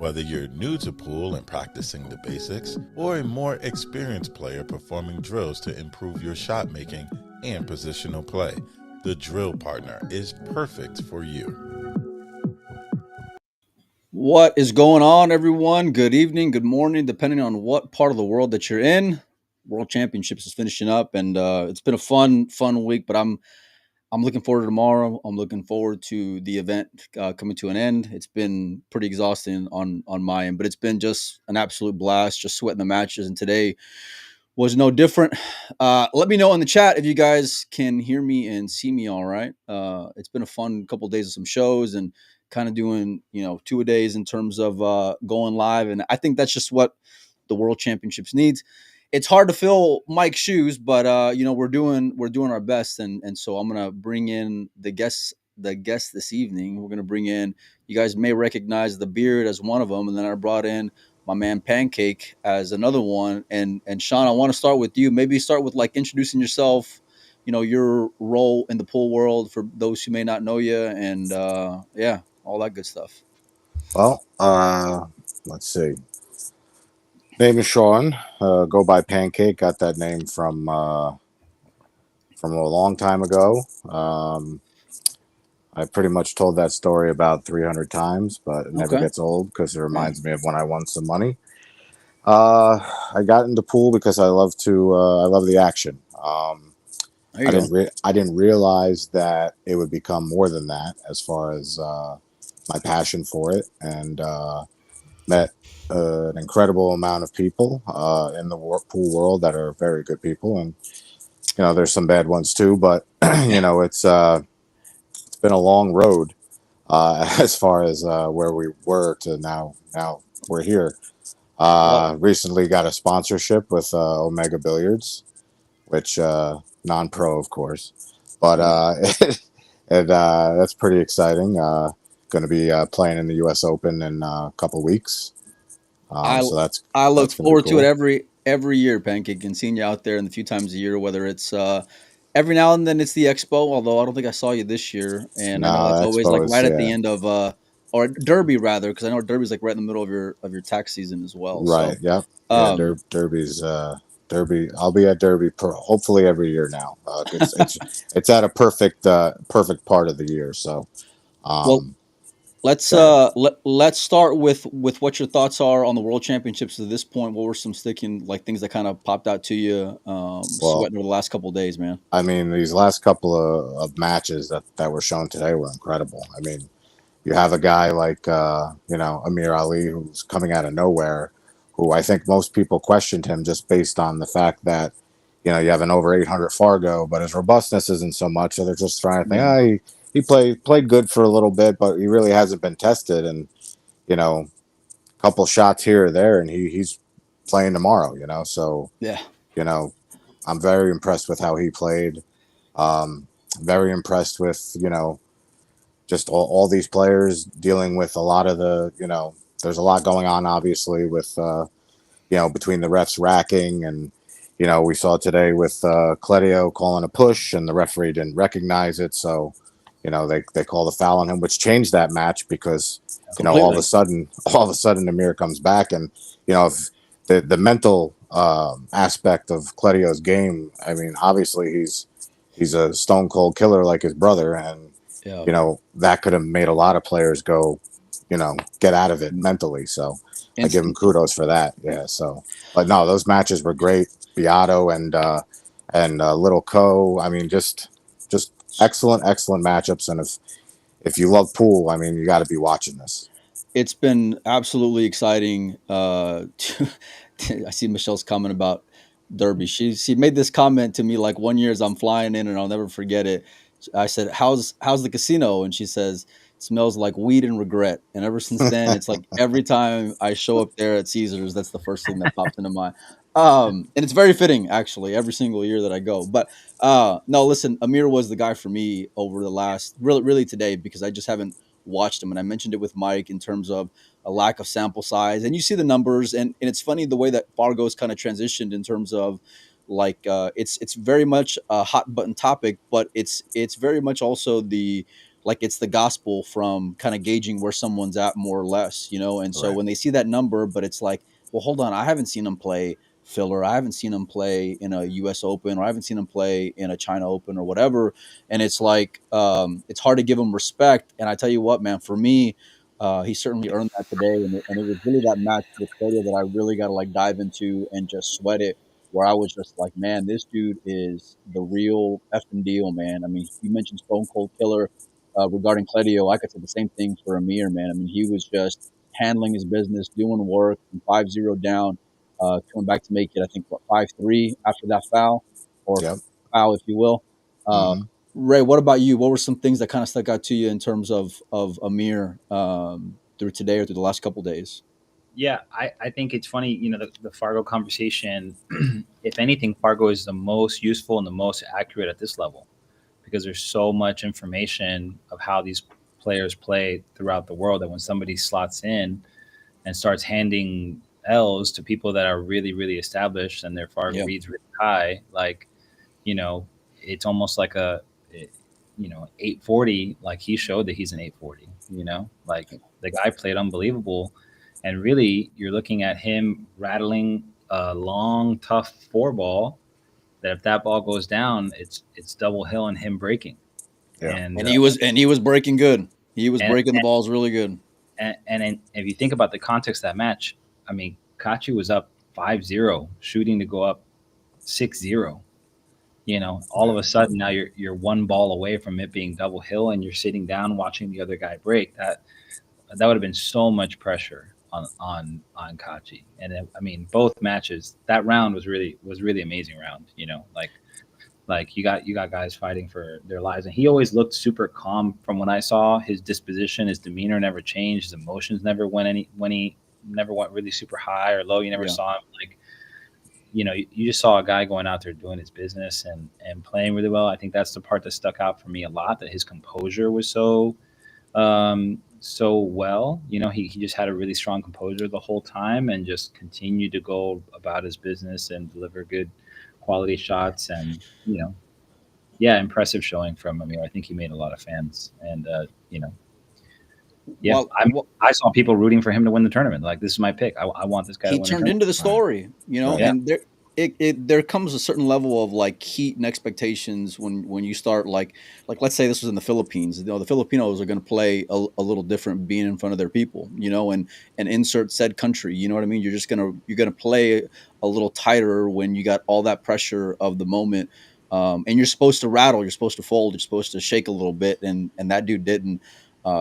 Whether you're new to pool and practicing the basics, or a more experienced player performing drills to improve your shot making and positional play, the Drill Partner is perfect for you. What is going on, everyone? Good evening, good morning, depending on what part of the world that you're in. World Championships is finishing up, and it's been a fun week. But I'm looking forward to tomorrow. I'm looking forward to the event coming to an end. It's been pretty exhausting on my end, but it's been just an absolute blast, just sweating the matches. And today was no different. Let me know in the chat if you guys can hear me and see me all right. It's been a fun couple of days of some shows and kind of doing, two a days in terms of going live. And I think that's just what the World Championships needs. It's hard to fill Mike's shoes, but we're doing our best. And so I'm gonna bring in the guest this evening. We're gonna bring in, you guys may recognize the beard as one of them, and then I brought in my man Pancake as another one. And Sean, I want to start with you. Maybe start with like introducing yourself, your role in the pool world for those who may not know you, and yeah, all that good stuff. Well, let's see. Name is Sean. Go by Pancake. Got that name from a long time ago. I pretty much told that story about 300 times, but it never Okay. gets old because it Yeah. reminds me of when I won some money. Uh, I got into pool because I love the action. There you go. I didn't realize that it would become more than that as far as my passion for it, and met an incredible amount of people in the pool world that are very good people, and there's some bad ones too, but it's been a long road as far as where we were to now we're here. Well, Recently got a sponsorship with Omega Billiards, which non-pro, of course, but yeah. and that's pretty exciting. Going to be playing in the U.S. Open in a couple weeks, I so I look that's going to be forward to it cool. every year, Pancake, and seeing you out there and a few times a year, whether it's every now and then it's the expo, although I don't think I saw you this year. And I know No, that's the always like Expo is, right at the yeah, end of or Derby rather, because I know Derby's like right in the middle of your tax season as well. right. So Yep. Yeah. um Derby's Derby. I'll be at Derby hopefully every year now. It's at a perfect part of the year. So, well, um, let's go ahead. let's start with what your thoughts are on the World Championships to this point. What were some sticking like things that kind of popped out to you Well, sweating over the last couple of days, man? I mean, these last couple of matches that were shown today were incredible. I mean, you have a guy like Amir Ali, who's coming out of nowhere, who I think most people questioned him just based on the fact that you have an over 800 Fargo, but his robustness isn't so much. So they're just trying to think, Yeah. he played good for a little bit, but he really hasn't been tested. And a couple shots here or there, and he's playing tomorrow. So Yeah. you know, I'm very impressed with how he played. Um, very impressed with just all these players dealing with a lot of there's a lot going on obviously with between the refs racking, and we saw today with Cledio calling a push and the referee didn't recognize it, so they called a foul on him, which changed that match because Completely. all of a sudden Amir comes back, and if the mental aspect of Cledio's game, I mean, obviously he's a stone cold killer like his brother, and Yeah. that could have made a lot of players go, get out of it mentally. So I give him Instantly. kudos for that. Yeah. So, but no, those matches were great. Beato and Little Co. I mean, just excellent matchups. And if you love pool, I mean, you got to be watching this. It's been absolutely exciting. I see Michelle's comment about Derby. She made this comment to me like one year as I'm flying in, and I'll never forget it. I said, "How's the casino?" And she says, "Smells like weed and regret." And ever since then, it's like every time I show up there at Caesars, that's the first thing that pops into my. And it's very fitting actually every single year that I go. But no, listen, Amir was the guy for me over the last really today because I just haven't watched him. And I mentioned it with Mike in terms of a lack of sample size. And you see the numbers, and it's funny the way that Fargo's kind of transitioned in terms of like it's very much a hot button topic, but it's very much also the like it's the gospel from kind of gauging where someone's at more or less, you know. And so Right. when they see that number, but it's like, well, hold on, I haven't seen him play filler. I haven't seen him play in a U.S. Open, or I haven't seen him play in a China Open or whatever. And it's like, it's hard to give him respect. And I tell you what, man, for me, he certainly earned that today. And it was really that match with Claudio that I really got to like dive into and just sweat it, where I was just like, man, this dude is the real effing deal, man. I mean, you mentioned Stone Cold Killer regarding Claudio. I could say the same thing for Amir, man. I mean, he was just handling his business, doing work, from 5-0 down, coming back to make it, I think, what, 5-3 after that foul, or Yep. foul, if you will. Mhm. Ray, what about you? What were some things that kind of stuck out to you in terms of Amir through today or through the last couple days? Yeah, I think it's funny, the Fargo conversation. If anything, Fargo is the most useful and the most accurate at this level, because there's so much information of how these players play throughout the world, that when somebody slots in and starts handing L's to people that are really, really established and their Fargo Yeah. reads really high, like, it's almost like 840, like he showed that he's an 840, like the guy played unbelievable. And really, you're looking at him rattling a long, tough 4-ball. That if that ball goes down, it's double hill and him breaking. Yeah. And he was breaking good. He was breaking the balls really good. And if you think about the context of that match, I mean, Kachi was up 5-0, shooting to go up 6-0. All of a sudden now you're one ball away from it being double hill, and you're sitting down watching the other guy break. That would have been so much pressure on Kachi. And I mean, both matches, that round was really amazing round. Like you got guys fighting for their lives, and he always looked super calm. From when I saw his disposition, his demeanor never changed, his emotions never went really super high or low. You never saw him like, you just saw a guy going out there doing his business and playing really well. I think that's the part that stuck out for me a lot, that his composure was so well. He just had a really strong composure the whole time and just continued to go about his business and deliver good quality shots. And impressive showing from him. I think he made a lot of fans, and I saw people rooting for him to win the tournament. Like, this is my pick. I want this guy to win. He turned into the story, and there comes a certain level of like heat and expectations when you start like let's say this was in the Philippines. The Filipinos are going to play a little different being in front of their people, and insert said country. You know what I mean? You're gonna play a little tighter when you got all that pressure of the moment, and you're supposed to rattle, you're supposed to fold, you're supposed to shake a little bit, and that dude didn't.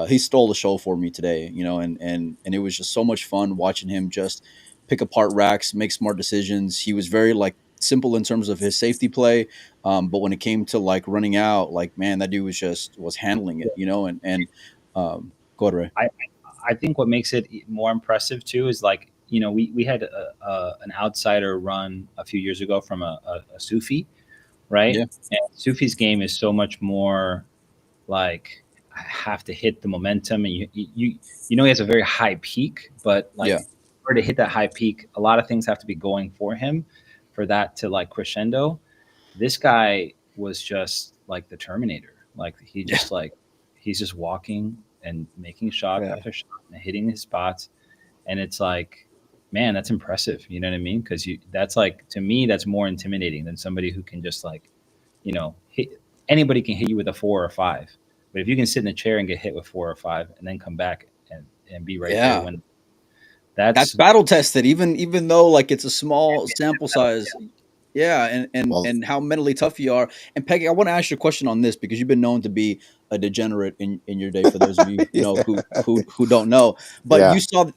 He stole the show for me today, and it was just so much fun watching him just pick apart racks, make smart decisions. He was very like simple in terms of his safety play, but when it came to like running out, like, man, that dude was handling it, go ahead, Ray. I think what makes it more impressive too is like, we had an outsider run a few years ago from a Sufi, right? Yeah. And Sufi's game is so much more like, I have to hit the momentum, and he has a very high peak, but like, for to hit that high peak, a lot of things have to be going for him for that to like crescendo. This guy was just like the Terminator. Like, he just like, he's just walking and making shot after shot and hitting his spots. And it's like, man, that's impressive. You know what I mean? Because that's like, to me, that's more intimidating than somebody who can just like, hit. Anybody can hit you with a 4 or 5. But if you can sit in a chair and get hit with 4 or 5 and then come back and be right there when that's battle tested, even though like it's a small sample size. Yeah, and how mentally tough you are. And Peggy, I want to ask you a question on this, because you've been known to be a degenerate in your day, for those of you who don't know. But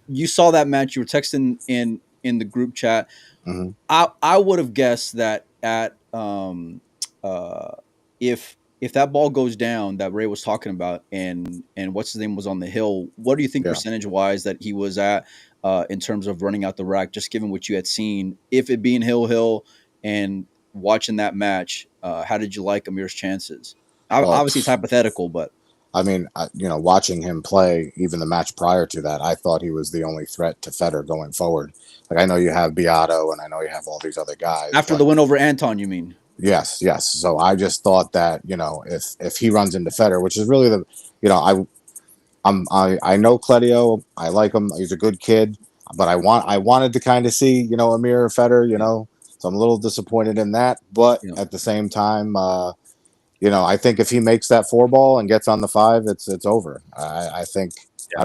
you saw that match, you were texting in the group chat. Mm-hmm. I would have guessed that at if that ball goes down that Ray was talking about, and what's his name was on the hill, what do you think percentage wise that he was at in terms of running out the rack, just given what you had seen, if it being hill and watching that match, how did you like Amir's chances? Obviously it's hypothetical, but I mean, watching him play, even the match prior to that, I thought he was the only threat to Federer going forward. Like, I know you have Beato and I know you have all these other guys. After the win over Anton, you mean? Yes, yes. So I just thought that, if he runs into Federer, which is really I know Cledio, I like him. He's a good kid, but I wanted to kind of see, Amir Federer, Yeah. So I'm a little disappointed in that, but Yeah. at the same time, I think if he makes that 4 ball and gets on the 5, it's over. I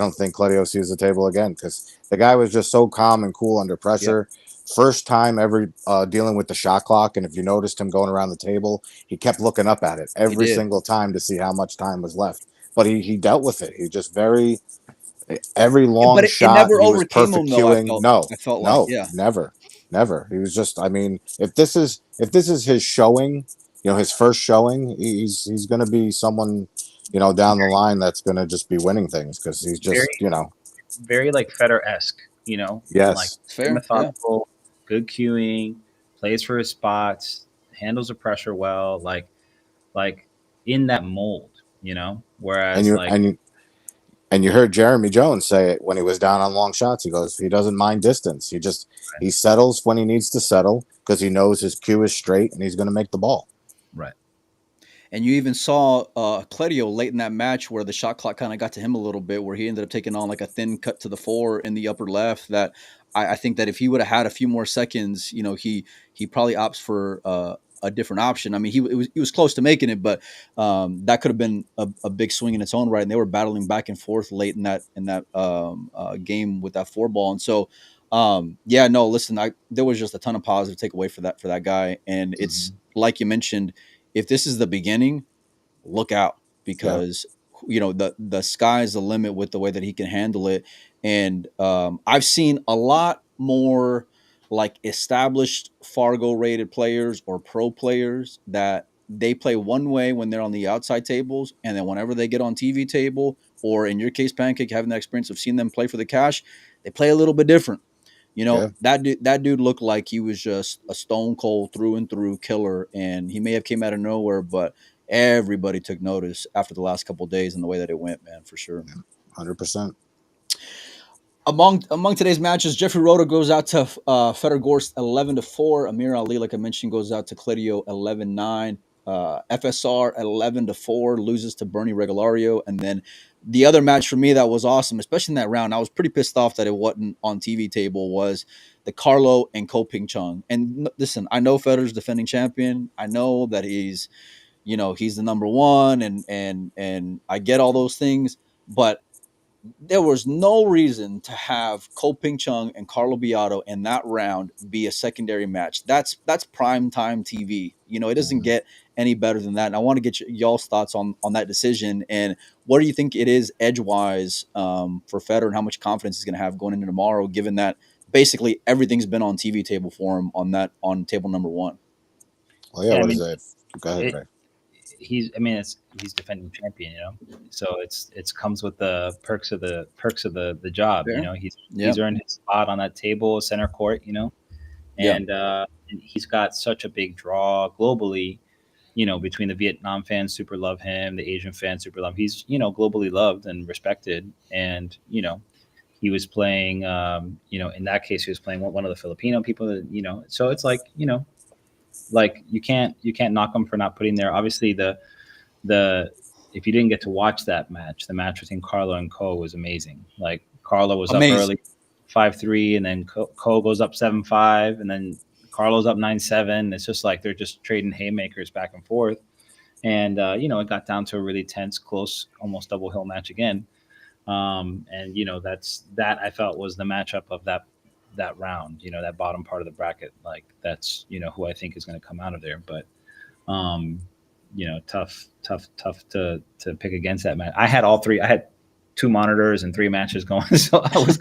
don't think Cledio sees the table again, because the guy was just so calm and cool under pressure. First time ever dealing with the shot clock, and if you noticed him going around the table, he kept looking up at it He every did. single time to see how much time was left. But he dealt with it. He just every But long it shot, never he was overcame perfect him, though. I cueing. felt. No, I felt like, no, yeah, never. He was just. I mean, if this is his showing, his first showing, he's going to be someone, down the line that's going to just be winning things, because he's just, Very, very like Federer-esque, and like yes, it's very fair. Yeah. methodical, good cueing, plays for his spots, handles the pressure well, like in that mold, and Whereas you like and you and you heard Jeremy Jones say it when he was down on long shots. He goes, he doesn't mind distance. He settles when he needs to settle, because he knows his cue is straight and he's going to make the ball. right, And you even saw Cledio late in that match where the shot clock kind of got to him a little bit, where he ended up taking on like a thin cut to the 4 in the upper left. That I think that if he would have had a few more seconds, he probably opts for a different option. I mean, he was close to making it, but that could have been a big swing in its own right. And they were battling back and forth late in that game with that 4 ball. And so, yeah, no, listen, there was just a ton of positive takeaway for that guy, and it's like you mentioned. If this is the beginning, look out, because the sky's the limit with the way that he can handle it. And I've seen a lot more like established Fargo rated players or pro players that they play one way when they're on the outside tables, and then whenever they get on TV table, or in your case, Pancake, having that experience of seeing them play for the cash, they play a little bit different. Yeah. That dude looked like he was just a stone cold through and through killer, and he may have came out of nowhere, but everybody took notice after the last couple of days and the way that it went, man, for sure. 100%. Among today's matches, Jeffrey Rota goes out to Fedor Gorst 11-4. Amir Ali, like I mentioned, goes out to Cledio 11-9. FSR 11-4 loses to Bernie Regalario, and then the other match for me that was awesome, especially in that round, I was pretty pissed off that it wasn't on TV table, was the Carlo and Ko Ping Chung. And listen, I know Federer's defending champion. I know that he's the number one, and I get all those things, but there was no reason to have Ko Ping Chung and Carlo Beato in that round be a secondary match. That's prime time TV. It doesn't get any better than that. And I want to get y'all's thoughts on that decision, and what do you think it is edge-wise for Federer, and how much confidence he's going to have going into tomorrow, given that basically everything's been on TV table for him on table number 1. Well, yeah, what is it? Go ahead, Ray. he's defending champion, so it's comes with the perks of the job. Yeah. He's earned his spot on that table, center court, and he's got such a big draw globally, between the Vietnam fans super love him, the Asian fans super love him. He's globally loved and respected, and he was playing in that case he was playing one of the Filipino people that, so it's like like you can't knock them for not putting there. Obviously, the if you didn't get to watch that match, the match between Carlo and Ko was amazing. Like Carlo was Amazing. up early, 5-3, and then Ko goes up 7-5, and then Carlo's up 9-7. It's just like they're just trading haymakers back and forth, and it got down to a really tense, close, almost double hill match again. And that I felt was the matchup of that round, that bottom part of the bracket. Like that's, who I think is going to come out of there. But, tough to pick against that match. I had all three. I had 2 monitors and 3 matches going. So I was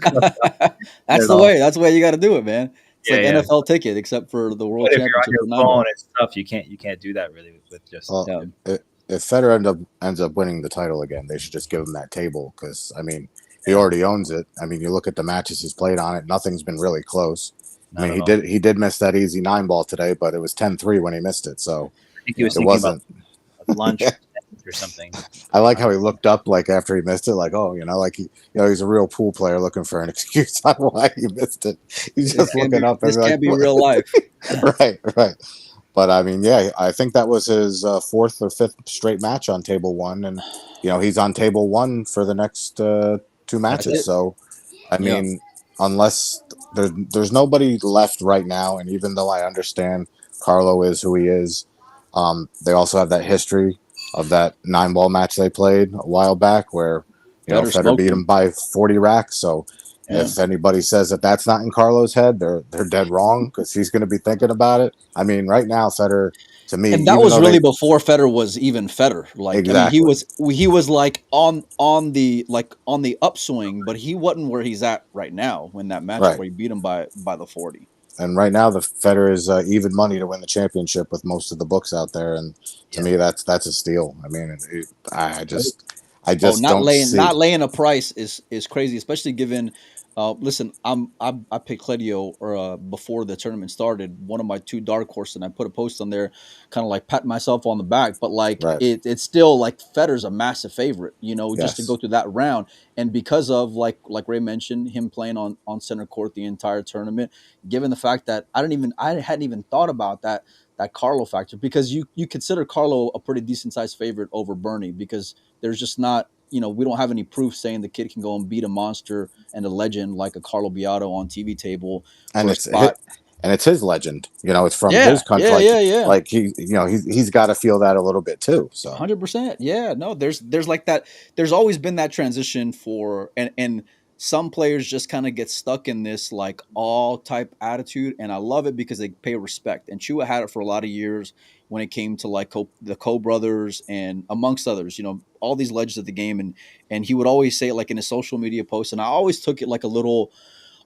That's the way. That's the way you got to do it, man. It's like NFL ticket, except for the World But Championship. if you're on your phone, it's tough. You can't do that really with just. Well, if Federer ends up winning the title again, they should just give him that table, because I mean, he already owns it. I mean, you look at the matches he's played on it; nothing's been really close. I mean, he did miss that easy 9-ball today, but it was 10-3 when he missed it. So I think he was thinking about lunch or something. I like how he looked up like after he missed it, like, oh, like he's a real pool player looking for an excuse on why he missed it. He's just looking up. This can't be real life. Right. But I mean, yeah, I think that was his fourth or fifth straight match on table one, and he's on table one for the next two That's matches. it. So, I Yeah. mean, unless there's nobody left right now, and even though I understand Carlo is who he is, they also have that history of that 9-ball match they played a while back where Federer Federer smoked beat him. him by 40 racks. So Yeah. if anybody says that that's not in Carlo's head, they're dead wrong, because he's going to be thinking about it. I mean, right now, Federer, to me, And that even was though really they before Federer was even Federer. Like, I mean, he exactly, was like on the upswing, but he wasn't where he's at right now when that match right, where he beat him by the 40. and right now the Federer is even money to win the championship with most of the books out there, and to Yeah. me, that's a steal. I mean, I Oh, just don't see. not laying a price is crazy, especially given. Listen, I picked Cledio before the tournament started. One of my two dark horses, and I put a post on there, kind of like patting myself on the back. But like Right. it's still like Federer's a massive favorite, just to go Yes. through that round. And because of like Ray mentioned, him playing on center court the entire tournament, given the fact that I hadn't even thought about that Carlo factor, because you consider Carlo a pretty decent sized favorite over Bernie, because there's just not, we don't have any proof saying the kid can go and beat a monster and a legend like a Carlo Beato on TV table And for a spot. it's his legend. It's from his Yeah, country. yeah, yeah, yeah. Like he's got to feel that a little bit too. So 100%. Yeah, no, there's like that. There's always been that transition for, and some players just kind of get stuck in this like all type attitude, and I love it because they pay respect. And Chua had it for a lot of years when it came to like the Co brothers and amongst others, all these legends of the game, and he would always say it like in his social media posts, and I always took it like a little,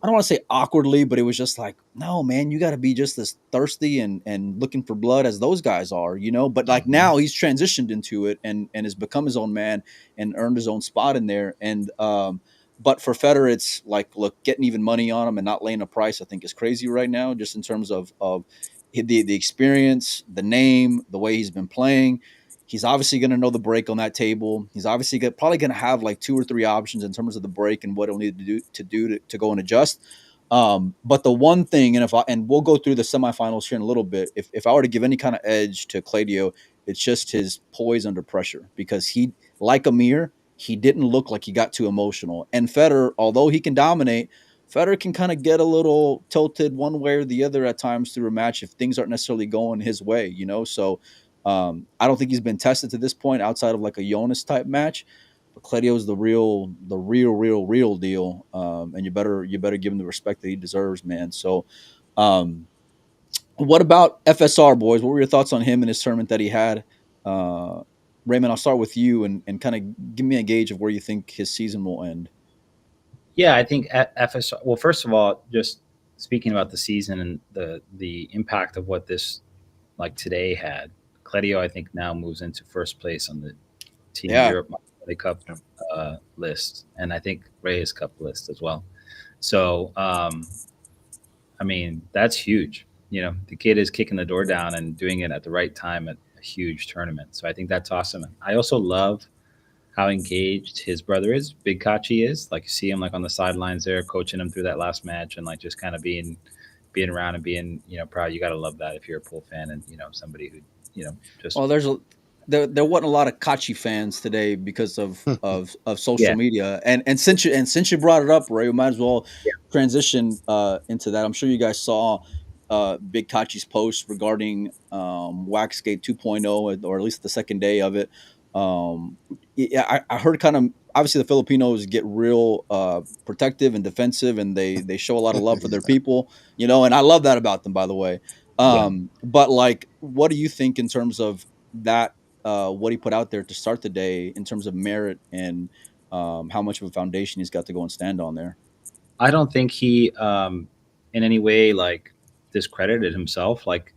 I don't want to say awkwardly, but it was just like, no, man, you got to be just as thirsty and looking for blood as those guys are, But like now he's transitioned into it and has become his own man and earned his own spot in there. And but for Federer, it's like, look, getting even money on him and not laying a price, I think, is crazy right now, just in terms of the experience, the name, the way he's been playing. He's obviously going to know the break on that table. He's obviously probably going to have like 2 or 3 options in terms of the break and what he'll need to do to go and adjust. But the one thing, and we'll go through the semifinals here in a little bit. If I were to give any kind of edge to Claudio, it's just his poise under pressure, because he, like Amir, he didn't look like he got too emotional. And Federer, although he can dominate, Federer can kind of get a little tilted one way or the other at times through a match if things aren't necessarily going his way, So I don't think he's been tested to this point outside of like a Jonas type match. But Cladio's the real deal, and you better give him the respect that he deserves, man. So, what about FSR, boys? What were your thoughts on him and his tournament that he had? Raymond, I'll start with you and kind of give me a gauge of where you think his season will end. Yeah, I think FSR. Well, first of all, just speaking about the season and the impact of what this like today had. Cledio, I think, now moves into first place on the Team Europe Cup list, and I think Reyes Cup list as well. So, I mean, that's huge. The kid is kicking the door down and doing it at the right time at a huge tournament. So I think that's awesome. I also love how engaged his brother is, Big Kachi is. Like, you see him like on the sidelines there, coaching him through that last match, and like just kind of being around and being proud. You got to love that if you're a pool fan and somebody who just. Well, there wasn't a lot of Kachi fans today because of social media, and since you brought it up, Ray, we might as well transition into that. I'm sure you guys saw Big Kachi's post regarding Waxgate 2.0, or at least the second day of it. I heard kind of, obviously the Filipinos get real protective and defensive, and they show a lot of love for their people, and I love that about them, by the way. But like, what do you think in terms of that? What he put out there to start the day in terms of merit and how much of a foundation he's got to go and stand on there? I don't think he in any way like discredited himself. Like,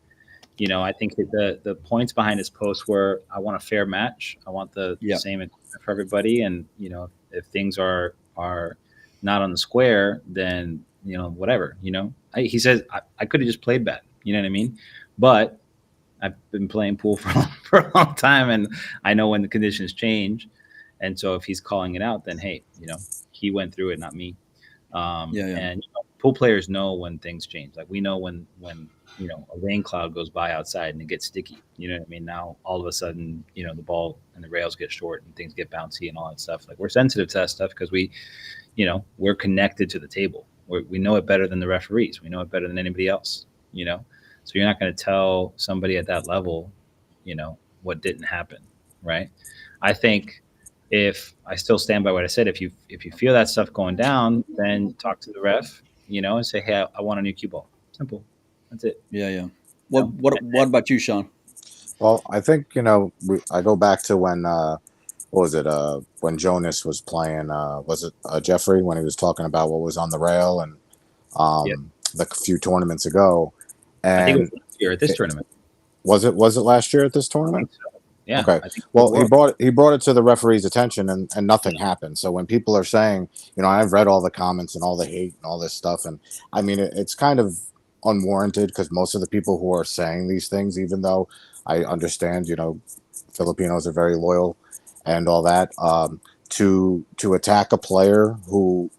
I think that the points behind his post were, I want a fair match. I want the same equipment for everybody. And, if things are not on the square, then, whatever, he says, I could have just played bad. You know what I mean? But I've been playing pool for a long time, and I know when the conditions change. And so if he's calling it out, then, hey, he went through it, not me. And pool players know when things change. Like we know when a rain cloud goes by outside and it gets sticky. You know what I mean? Now all of a sudden, the ball and the rails get short and things get bouncy and all that stuff. Like we're sensitive to that stuff because we're connected to the table. We know it better than the referees. We know it better than anybody else. So you're not going to tell somebody at that level, what didn't happen, right? I think if I still stand by what I said, if you feel that stuff going down, then talk to the ref, and say, hey, I want a new cue ball. Simple. That's it. Yeah. What about you, Sean? Well, I think, I go back to when, what was it? When Jonas was playing, was it Jeffrey, when he was talking about what was on the rail and the few tournaments ago. And I think it was last year at this tournament. Was it last year at this tournament? So. Yeah. Okay. Well, he brought it to the referee's attention and nothing happened. So when people are saying, I've read all the comments and all the hate and all this stuff. And I mean, it's kind of unwarranted because most of the people who are saying these things, even though I understand, Filipinos are very loyal and all that, to attack a player who,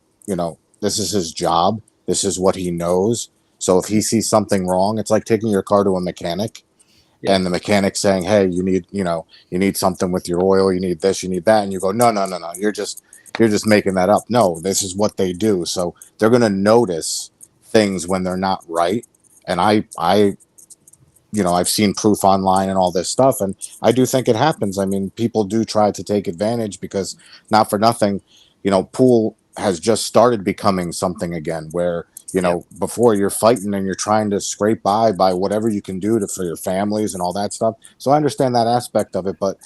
this is his job. This is what he knows. So if he sees something wrong, it's like taking your car to a mechanic. Yeah. And the mechanic saying, hey, you need something with your oil, you need this, you need that. And you go, no, you're just making that up. No, this is what they do. So they're going to notice things when they're not right. And I've seen proof online and all this stuff. And I do think it happens. I mean, people do try to take advantage because not for nothing, pool has just started becoming something again where, before you're fighting and you're trying to scrape by whatever you can do for your families and all that stuff. So I understand that aspect of it. But,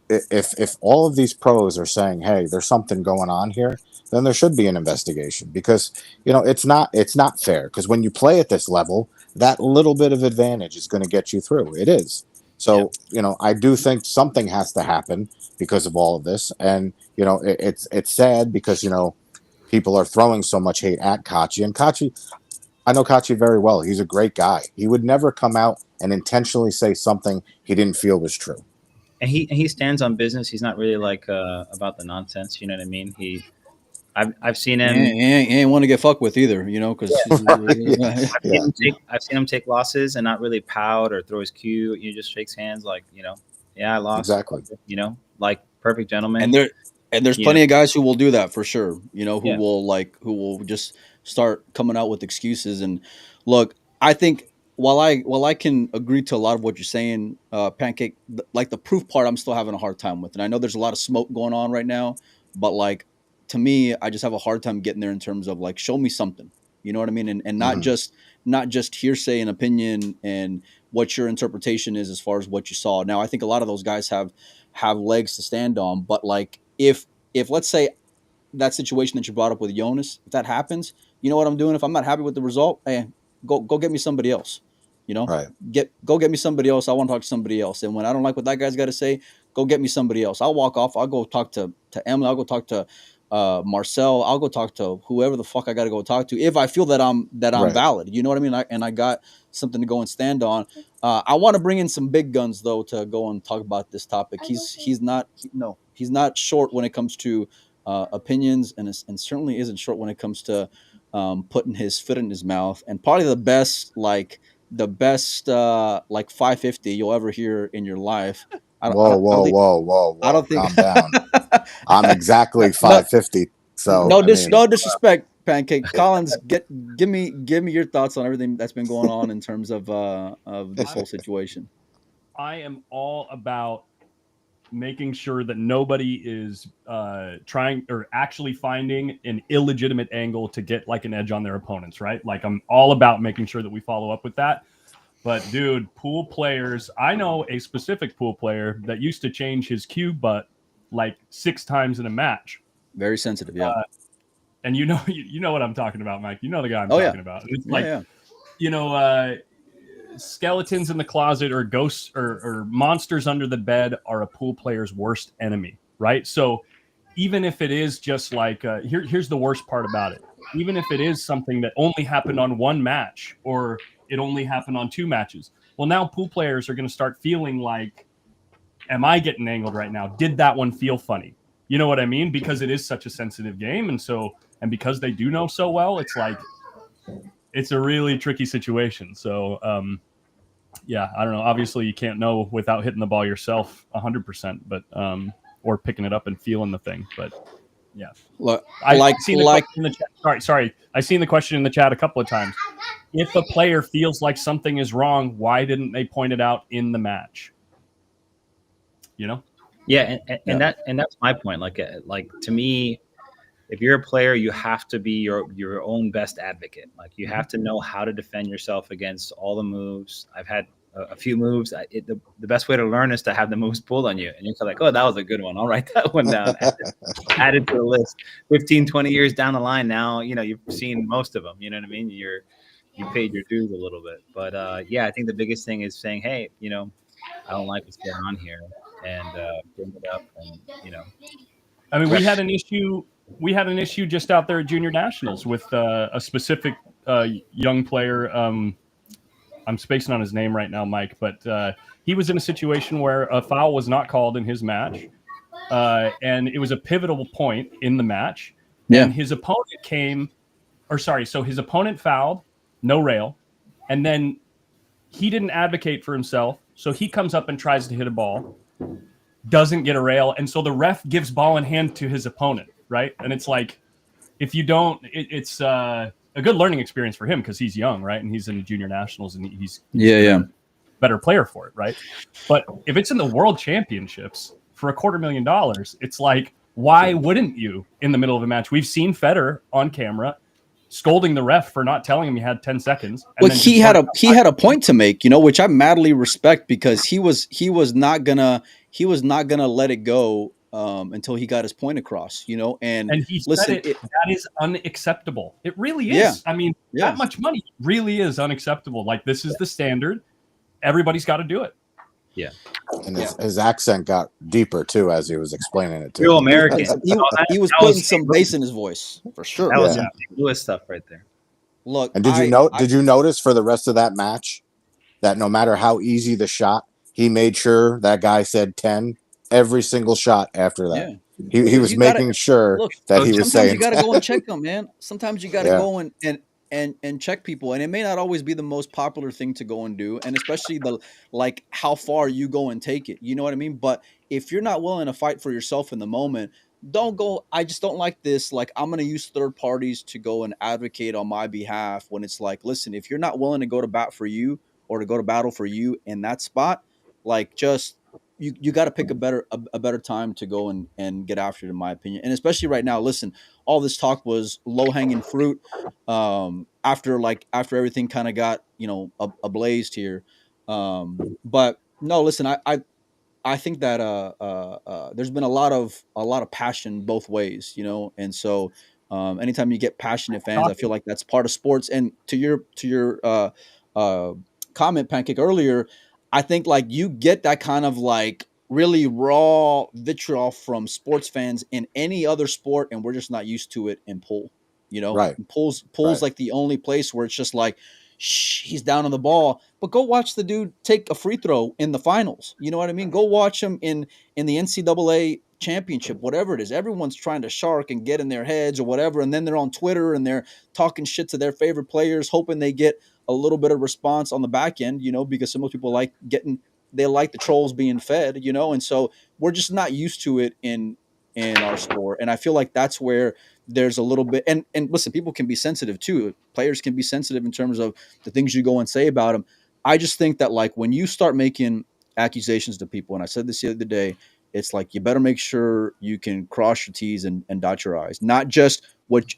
if all of these pros are saying, hey, there's something going on here, then there should be an investigation because, it's not fair. Because when you play at this level, that little bit of advantage is going to get you through. It is. So, I do think something has to happen because of all of this. And, it's sad because, people are throwing so much hate at Kachi. And Kachi, I know Kachi very well. He's a great guy. He would never come out and intentionally say something he didn't feel was true. And he stands on business. He's not really like about the nonsense. You know what I mean? I've seen him. He ain't want to get fucked with either, because I've seen him take losses and not really pout or throw his cue. He just shakes hands like, I lost. Exactly. Like perfect gentleman. And there's plenty of guys who will do that for sure. Who will just start coming out with excuses. And look, I think while I can agree to a lot of what you're saying, Pancake, like the proof part, I'm still having a hard time with. And I know there's a lot of smoke going on right now, but like to me, I just have a hard time getting there in terms of like, show me something. You know what I mean? And not just hearsay and opinion and what your interpretation is as far as what you saw. Now, I think a lot of those guys have legs to stand on, but like if let's say that situation that you brought up with Jonas, if that happens, you know what I'm doing? If I'm not happy with the result, hey, go get me somebody else. Right. Go get me somebody else. I want to talk to somebody else. And when I don't like what that guy's got to say, go get me somebody else. I'll walk off. I'll go talk to Emily. I'll go talk to Marcel. I'll go talk to whoever the fuck I got to go talk to if I feel that I'm right. Valid. You know what I mean? I got something to go and stand on. I want to bring in some big guns though to go and talk about this topic. He's not short when it comes to opinions, and certainly isn't short when it comes to putting his foot in his mouth. And probably the best 550 you'll ever hear in your life. Whoa! I don't think. Calm down. I'm exactly 550. So no disrespect, Pancake. Collins, give me your thoughts on everything that's been going on in terms of this whole situation. I am all about making sure that nobody is trying or actually finding an illegitimate angle to get like an edge on their opponents, right? Like I'm all about making sure that we follow up with that. But dude, pool players, I know a specific pool player that used to change his cue butt like 6 times in a match. Very sensitive, yeah. And you know what I'm talking about, Mike. You know the guy I'm talking about. It's like, skeletons in the closet or ghosts or monsters under the bed are a pool player's worst enemy, right? So even if it is just like, here's the worst part about it. Even if it is something that only happened on 1 match or it only happened on 2 matches. Well, now pool players are going to start feeling like, am I getting angled right now? Did that one feel funny? You know what I mean? Because it is such a sensitive game. And because they do know so well, it's like, it's a really tricky situation. So, yeah, I don't know. Obviously, you can't know without hitting the ball yourself 100%, but or picking it up and feeling the thing. But yeah, Look, I've seen the question in the chat. Sorry, I've seen the question in the chat a couple of times. If a player feels like something is wrong, why didn't they point it out in the match? You know? Yeah, and that's my point. Like to me, if you're a player, you have to be your own best advocate. Like you have to know how to defend yourself against all the moves. I've had a few moves. The best way to learn is to have the moves pulled on you, and you're like, oh, that was a good one. I'll write that one down. Add it to the list. 15, 20 years down the line, now you've seen most of them. You know what I mean? You paid your dues a little bit. But yeah, I think the biggest thing is saying, hey, I don't like what's going on here, and bring it up, and I mean, we had an issue just out there at Junior Nationals with a specific young player. I'm spacing on his name right now, Mike, but he was in a situation where a foul was not called in his match, and it was a pivotal point in the match. Yeah. And his opponent so his opponent fouled, no rail, and then he didn't advocate for himself, so he comes up and tries to hit a ball, doesn't get a rail, and so the ref gives ball in hand to his opponent, right? And it's like, if you don't, it's a good learning experience for him because he's young, right? And he's in Junior Nationals, and he's a better player for it, right? But if it's in the World Championships for $250,000, it's like, why wouldn't you in the middle of a match? We've seen Federer on camera scolding the ref for not telling him he had 10 seconds. Well, he had a point to make, which I madly respect, because he was not gonna let it go until he got his point across, and he listen, said that is unacceptable. It really is. Yeah. I mean, that much money really is unacceptable. Like, this is the standard. Everybody's got to do it. Yeah. And his accent got deeper too as he was explaining it too. Real American. He was putting some bass in his voice for sure. That was some Lewis stuff right there. Look, and did you notice for the rest of that match that no matter how easy the shot, he made sure that guy said 10 every single shot after that. Yeah. He was making sure that he was saying. Sometimes you got to go and check them, man. Sometimes you got to go and check people, and it may not always be the most popular thing to go and do, and especially how far you go and take it. You know what I mean? But if you're not willing to fight for yourself in the moment, don't go. I just don't like this. Like, I'm going to use third parties to go and advocate on my behalf when it's like, listen, if you're not willing to go to bat for you or to go to battle for you in that spot, like, just you got to pick a better time to go and get after it, in my opinion. And especially right now, listen, all this talk was low hanging fruit after everything kind of got ablazed here. But no, listen, I think that there's been a lot of passion both ways, and so anytime you get passionate fans, I feel like that's part of sports. And to your comment, Pancake, earlier, I think like you get that kind of like really raw vitriol from sports fans in any other sport, and we're just not used to it in pool. Right. Pool's right. Like the only place where it's just like, he's down on the ball. But go watch the dude take a free throw in the finals. You know what I mean? Go watch him in the NCAA championship, whatever it is. Everyone's trying to shark and get in their heads or whatever, and then they're on Twitter and they're talking shit to their favorite players, hoping they get a little bit of response on the back end, because some of people like the trolls being fed, and so we're just not used to it in our sport. And I feel like that's where there's a little bit, and listen, people can be sensitive too. Players can be sensitive in terms of the things you go and say about them. I just think that like when you start making accusations to people, and I said this the other day, it's like, you better make sure you can cross your T's and dot your I's, not just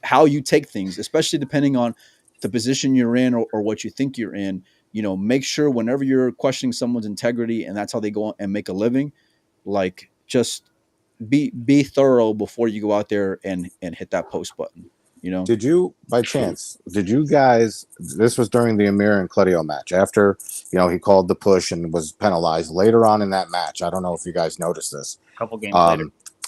how you take things, especially depending on the position you're in or what you think you're in. Make sure whenever you're questioning someone's integrity and that's how they go and make a living, like, just be thorough before you go out there and hit that post button. Did you, by chance, this was during the Amir and Claudio match, after, he called the push and was penalized later on in that match. I don't know if you guys noticed this. A couple games later.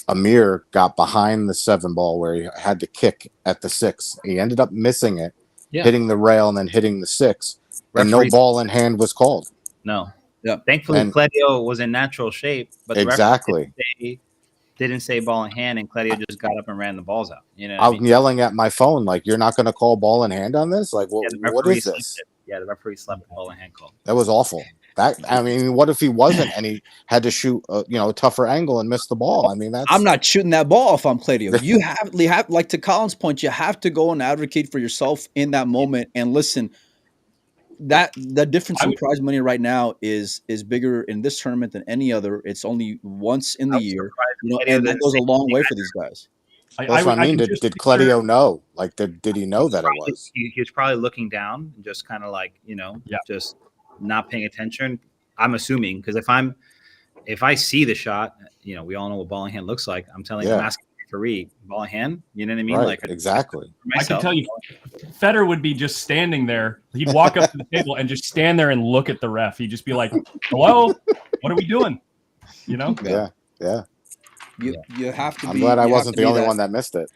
Amir got behind the 7 ball where he had to kick at the 6. He ended up missing it, hitting the rail and then hitting the 6. And no ball in hand was called. No. Yeah. Thankfully, Claudio was in natural shape, but the exactly. didn't say ball in hand, and Cledio just got up and ran the balls out. You know, what I I'm mean? yelling at my phone like, "You're not going to call ball in hand on this? Like, Yeah, the what referee is slept this? it. Yeah, the referee slept the ball in hand call. That was awful. I mean, what if he wasn't and he had to shoot a tougher angle and miss the ball? I mean, I'm not shooting that ball if I'm Claudio. You have like to Colin's point, you have to go and advocate for yourself in that moment. And listen, that the difference in prize money right now is bigger in this tournament than any other. It's only once in the year, and that goes a long way for these guys. That's what I mean. Did Cledio know? Like, did he know that it was? He was probably looking down and just kind of like, just not paying attention. I'm assuming, because if I see the shot, we all know what ball in hand looks like. I'm asking for ball in hand. You know what I mean? Right, like exactly. I can tell you, Federer would be just standing there. He'd walk up to the table and just stand there and look at the ref. He'd just be like, "Hello, what are we doing?" Yeah. You have to. I'm glad I wasn't the only one that missed it.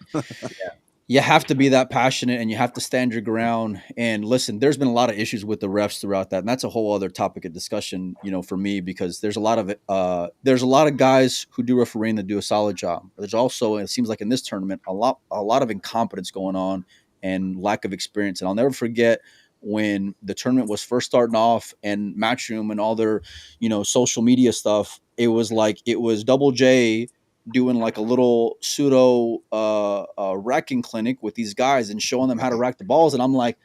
You have to be that passionate, and you have to stand your ground. And listen, there's been a lot of issues with the refs throughout that, and that's a whole other topic of discussion, for me, because there's a lot of guys who do refereeing that do a solid job. But there's also, it seems like in this tournament, a lot of incompetence going on and lack of experience. And I'll never forget when the tournament was first starting off and Matchroom and all their, social media stuff. It was like it was Double J doing like a little pseudo racking clinic with these guys and showing them how to rack the balls. And I'm like,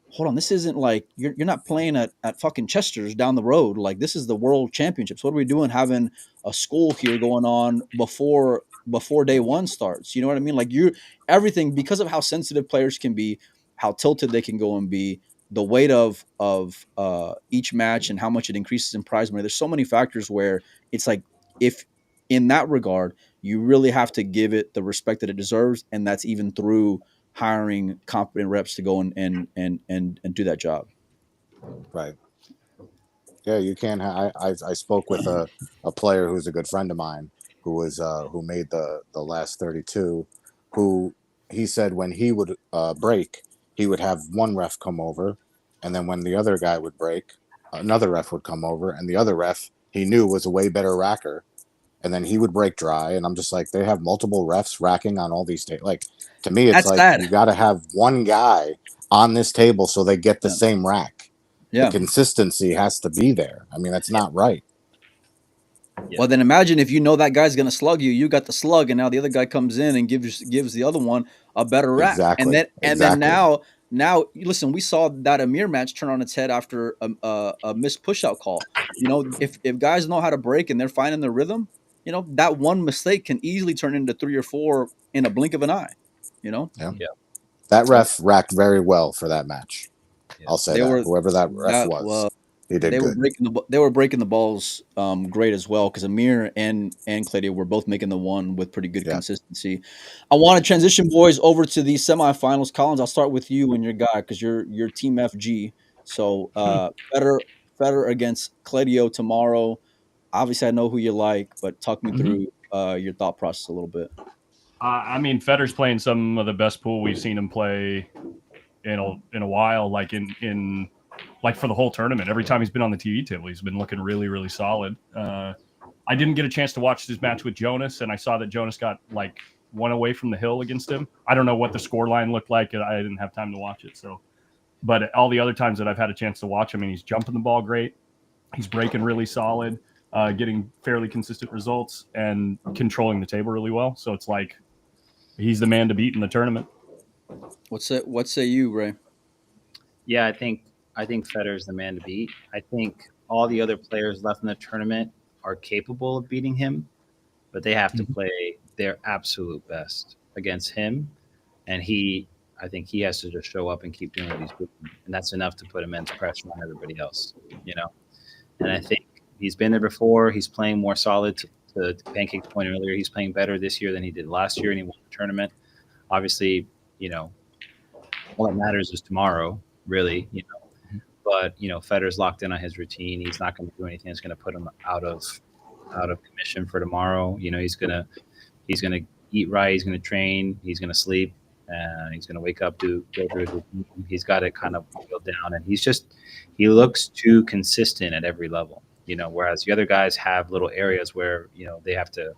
hold on, this isn't like you're not playing at fucking Chester's down the road. Like, this is the World Championships. What are we doing having a school here going on before day one starts? You know what I mean? Like, everything, because of how sensitive players can be, how tilted they can go and be, the weight of each match and how much it increases in prize money. There's so many factors where it's like, if in that regard, you really have to give it the respect that it deserves, and that's even through hiring competent reps to go and do that job. Right. Yeah, you can't. I spoke with a player who's a good friend of mine who made the last 32. Who he said when he would break, he would have one ref come over, and then when the other guy would break, another ref would come over, and the other ref he knew was a way better racker. And then he would break dry, and I'm just like, they have multiple refs racking on all these tables. Like, to me, it's that's like sad. You got to have one guy on this table so they get the same rack. Yeah, the consistency has to be there. I mean, that's not right. Well, then imagine if that guy's going to slug you. You got the slug, and now the other guy comes in and gives the other one a better rack. Exactly. And then now listen, we saw that Amir match turn on its head after a missed push-out call. If guys know how to break and they're finding their rhythm, that one mistake can easily turn into 3 or 4 in a blink of an eye. Yeah. That ref racked very well for that match. Yeah. I'll say whoever that ref was, he did good. They were breaking the balls great as well, because Amir and Claudio were both making the one with pretty good consistency. I want to transition, boys, over to the semifinals. Collins, I'll start with you and your guy, because you're Team FG. So Federer against Claudio tomorrow. Obviously, I know who you like, but talk me through your thought process a little bit. I mean, Federer's playing some of the best pool we've seen him play in a while. Like in for the whole tournament, every time he's been on the TV table, he's been looking really, really solid. I didn't get a chance to watch this match with Jonas, and I saw that Jonas got one away from the hill against him. I don't know what the score line looked like. I didn't have time to watch it. But all the other times that I've had a chance to watch him, he's jumping the ball great. He's breaking really solid. Getting fairly consistent results and controlling the table really well. So it's like he's the man to beat in the tournament. What say you, Ray? Yeah, I think Federer's the man to beat. I think all the other players left in the tournament are capable of beating him, but they have to play their absolute best against him. And I think he has to just show up and keep doing what he's doing. And that's enough to put immense pressure on everybody else, And I think he's been there before. He's playing more solid. To Pancake's point earlier, he's playing better this year than he did last year, and he won the tournament. Obviously, all that matters is tomorrow, really. But Federer's locked in on his routine. He's not going to do anything that's going to put him out of commission for tomorrow. He's gonna eat right. He's going to train. He's going to sleep, and he's going to wake up to go through his routine. He's got it kind of boiled down, and he looks too consistent at every level. Whereas the other guys have little areas where, they have to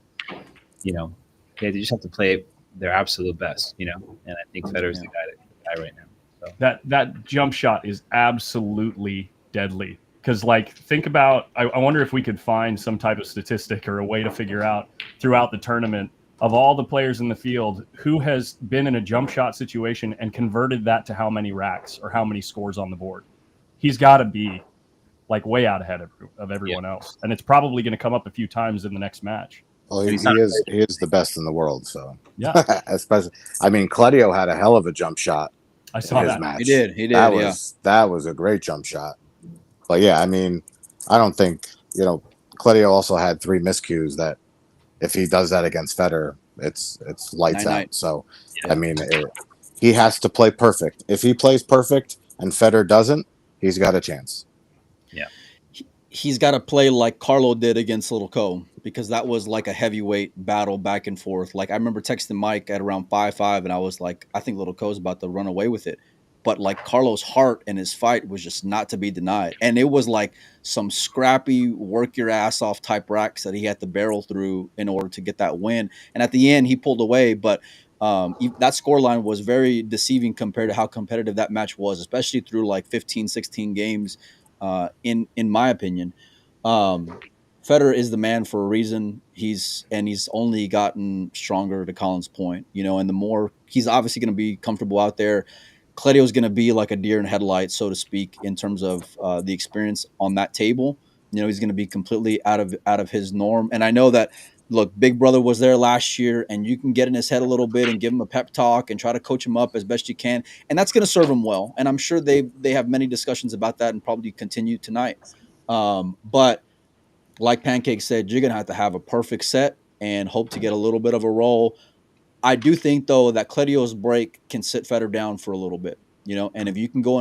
you know, they just have to play their absolute best, you know. And I think Federer's the guy right now. So that jump shot is absolutely deadly. Because, like, think about, I wonder if we could find some type of statistic or a way to figure out throughout the tournament of all the players in the field who has been in a jump shot situation and converted that to how many racks or how many scores on the board. He's got to be like way out ahead of everyone else, and it's probably going to come up a few times in the next match. Well, he is the best in the world. So yeah, especially, I mean, Claudio had a hell of a jump shot. I saw that. Match. He did. That was a great jump shot. But yeah, I mean, I don't think, you know, Claudio also had 3 miscues that if he does that against Federer, it's lights out. So I mean, he has to play perfect. If he plays perfect and Federer doesn't, he's got a chance. Yeah. He's got to play like Carlo did against Little Co, because that was like a heavyweight battle back and forth. Like, I remember texting Mike at around 5-5, and I was like, I think Little Co's about to run away with it. But like, Carlo's heart in his fight was just not to be denied. And it was like some scrappy, work your ass off type racks that he had to barrel through in order to get that win. And at the end, he pulled away. But that scoreline was very deceiving compared to how competitive that match was, especially through like 15, 16 games. In my opinion, Federer is the man for a reason. He's only gotten stronger, to Colin's point, you know, and the more he's obviously going to be comfortable out there, Claudio's going to be like a deer in headlights, so to speak, in terms of the experience on that table. You know, he's going to be completely out of his norm. And I know that, look, Big Brother was there last year, and you can get in his head a little bit and give him a pep talk and try to coach him up as best you can. And that's going to serve him well. And I'm sure they have many discussions about that and probably continue tonight. But like Pancake said, you're going to have a perfect set and hope to get a little bit of a roll. I do think, though, that Claudio's break can sit Federer down for a little bit, you know. And if you can go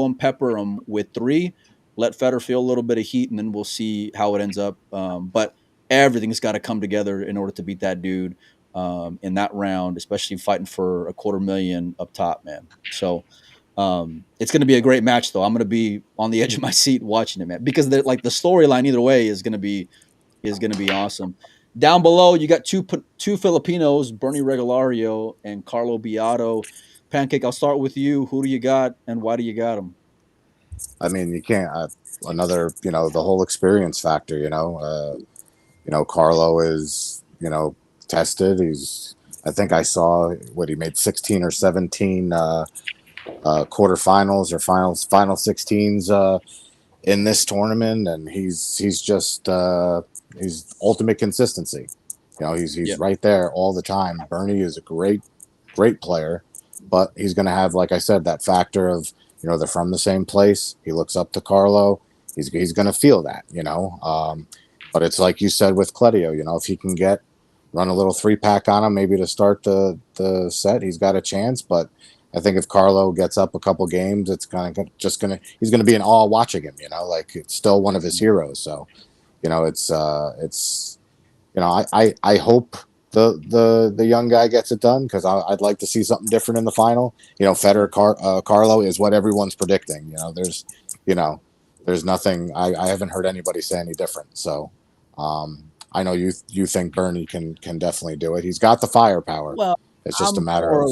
and pepper him with 3, let Federer feel a little bit of heat, and then we'll see how it ends up. But everything's got to come together in order to beat that dude in that round, especially fighting for $250,000 up top, man. So it's going to be a great match, though. I'm going to be on the edge of my seat watching it, man, because the storyline either way is going to be awesome. Down below, you got two Filipinos, Bernie Regalario and Carlo Beato. Pancake, I'll start with you. Who do you got, and why do you got him? I mean, you can't. Another, you know, the whole experience factor. You know, Carlo is, you know, tested. I think I saw he made 16 or 17 quarterfinals or final 16s in this tournament, and he's just he's ultimate consistency. You know, he's right there all the time. Bernie is a great player, but he's going to have, like I said, that factor of, you know, they're from the same place. He looks up to Carlo. He's going to feel that, you know. But it's like you said with Claudio, you know, if he can run a little 3-pack on him, maybe to start the set, he's got a chance. But I think if Carlo gets up a couple games, it's he's going to be in awe watching him, you know, like it's still one of his heroes. So, you know, it's you know, I hope the young guy gets it done, because I'd like to see something different in the final. You know, Federer Carlo is what everyone's predicting. You know, there's nothing. I haven't heard anybody say any different. So I know you think Bernie can definitely do it. He's got the firepower. Well, it's just a matter of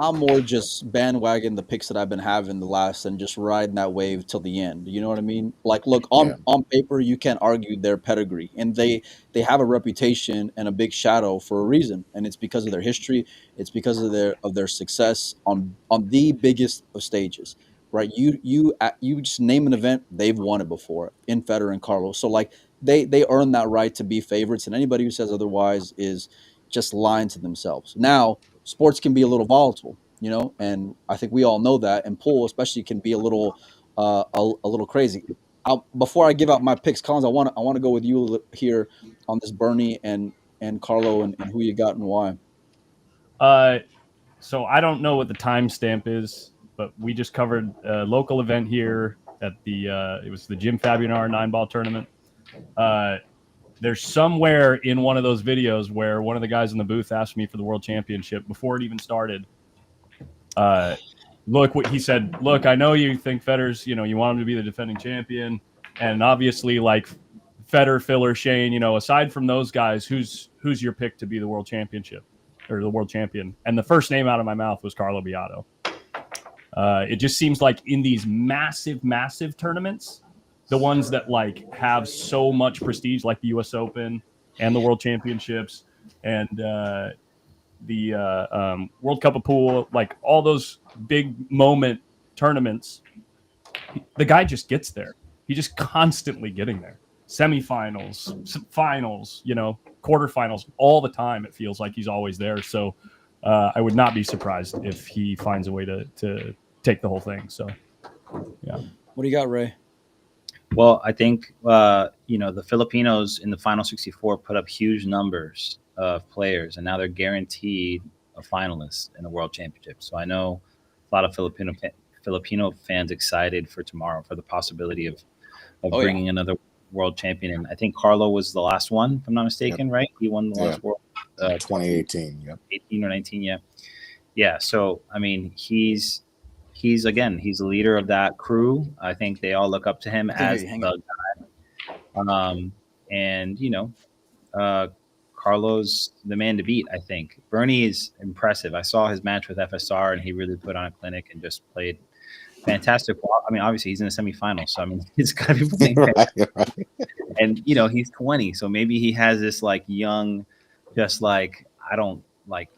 I'm more just bandwagon the picks that I've been having the last and just riding that wave till the end. You know what I mean? Like, look, on paper, you can't argue their pedigree, and they have a reputation and a big shadow for a reason, and it's because of their history. It's because of their success on the biggest of stages, right? You just name an event, they've won it before in Federer and Carlos. So like they earn that right to be favorites, and anybody who says otherwise is just lying to themselves. Now, sports can be a little volatile, you know, and I think we all know that. And pool, especially, can be a little crazy. Before I give out my picks, Collins, I want to go with you here on this Bernie and Carlo and who you got and why. So I don't know what the timestamp is, but we just covered a local event here at it was the Jim Fabianar 9-ball tournament. There's somewhere in one of those videos where one of the guys in the booth asked me for the world championship before it even started. Look what he said. Look, I know you think Federer's, you know, you want him to be the defending champion, and obviously, like Federer, Filler, Shane, you know, aside from those guys, who's who's your pick to be the world championship or the world champion? And the first name out of my mouth was Carlo Beato. It just seems like in these massive tournaments, the ones that like have so much prestige, like the U.S. Open and the World Championships and the World Cup of Pool, like all those big moment tournaments, the guy just gets there. He's just constantly getting there. Semifinals, finals, quarterfinals, all the time. It feels like he's always there. So I would not be surprised if he finds a way to take the whole thing. So, yeah. What do you got, Ray? Well, I think, the Filipinos in the final 64 put up huge numbers of players, and now they're guaranteed a finalist in the World Championship. So I know a lot of Filipino fans excited for tomorrow for the possibility of bringing another world champion in. I think Carlo was the last one, if I'm not mistaken, right? He won the last world. 2018, yep. 18 or 19, yeah. Yeah, so, I mean, he's the leader of that crew. I think they all look up to him as the guy. Carlo's the man to beat, I think. Bernie is impressive. I saw his match with FSR, and he really put on a clinic and just played fantastic ball. I mean, obviously, he's in the semifinals, so, I mean, he's got to be playing right. And, he's 20, so maybe he has this, like, young, just like, I don't, like,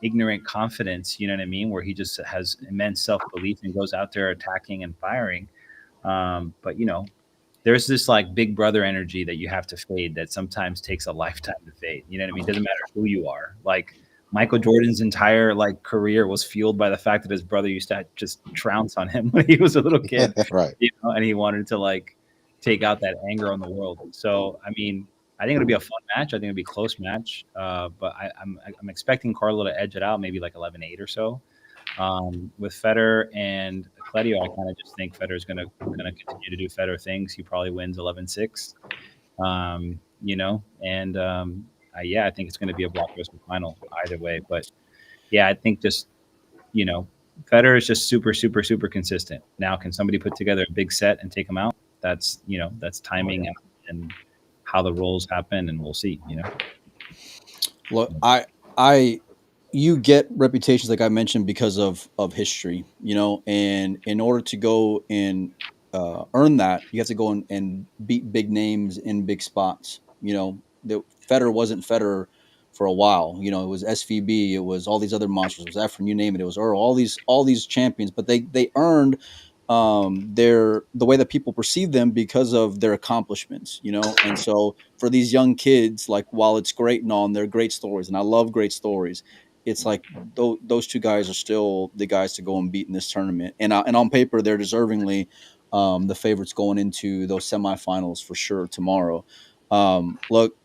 ignorant confidence, you know what I mean, where he just has immense self-belief and goes out there attacking and firing. But there's this like big brother energy that you have to fade that sometimes takes a lifetime to fade. You know what I mean? It doesn't matter who you are. Like Michael Jordan's entire like career was fueled by the fact that his brother used to just trounce on him when he was a little kid. Right. And he wanted to like take out that anger on the world. So I mean, I think it'll be a fun match. I think it'll be a close match. But I'm expecting Carlo to edge it out, maybe like 11-8 or so. With Federer and Cledio, I kind of just think Federer's going to continue to do Federer things. He probably wins 11-6. I think it's going to be a blockbuster final either way. But yeah, I think just Federer is just super, super, super consistent. Now, can somebody put together a big set and take him out? That's that's timing and how the roles happen, and we'll see. Look, you get reputations like I mentioned because of history, and in order to go and earn that, you have to go and beat big names in big spots. The Federer wasn't Federer for a while. It was SVB, it was all these other monsters, it was Efren, you name it, it was Earl, all these champions, but they earned the way that people perceive them because of their accomplishments, and so for these young kids, like while it's great and all, and they're great stories, and I love great stories, it's like those two guys are still the guys to go and beat in this tournament, and on paper they're deservingly the favorites going into those semifinals for sure tomorrow. Look,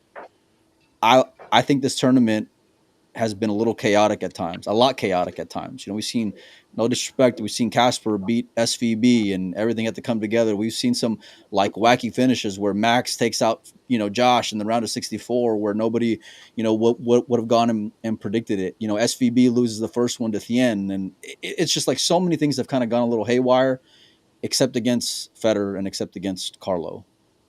I think this tournament has been a little chaotic at times, a lot chaotic at times. We've seen, no disrespect, we've seen Casper beat SVB and everything had to come together. We've seen some like wacky finishes where Max takes out, Josh in the round of 64 where nobody, would have gone and predicted it. SVB loses the first one to Thien, and it's just like so many things have kind of gone a little haywire, except against Federer and except against Carlo,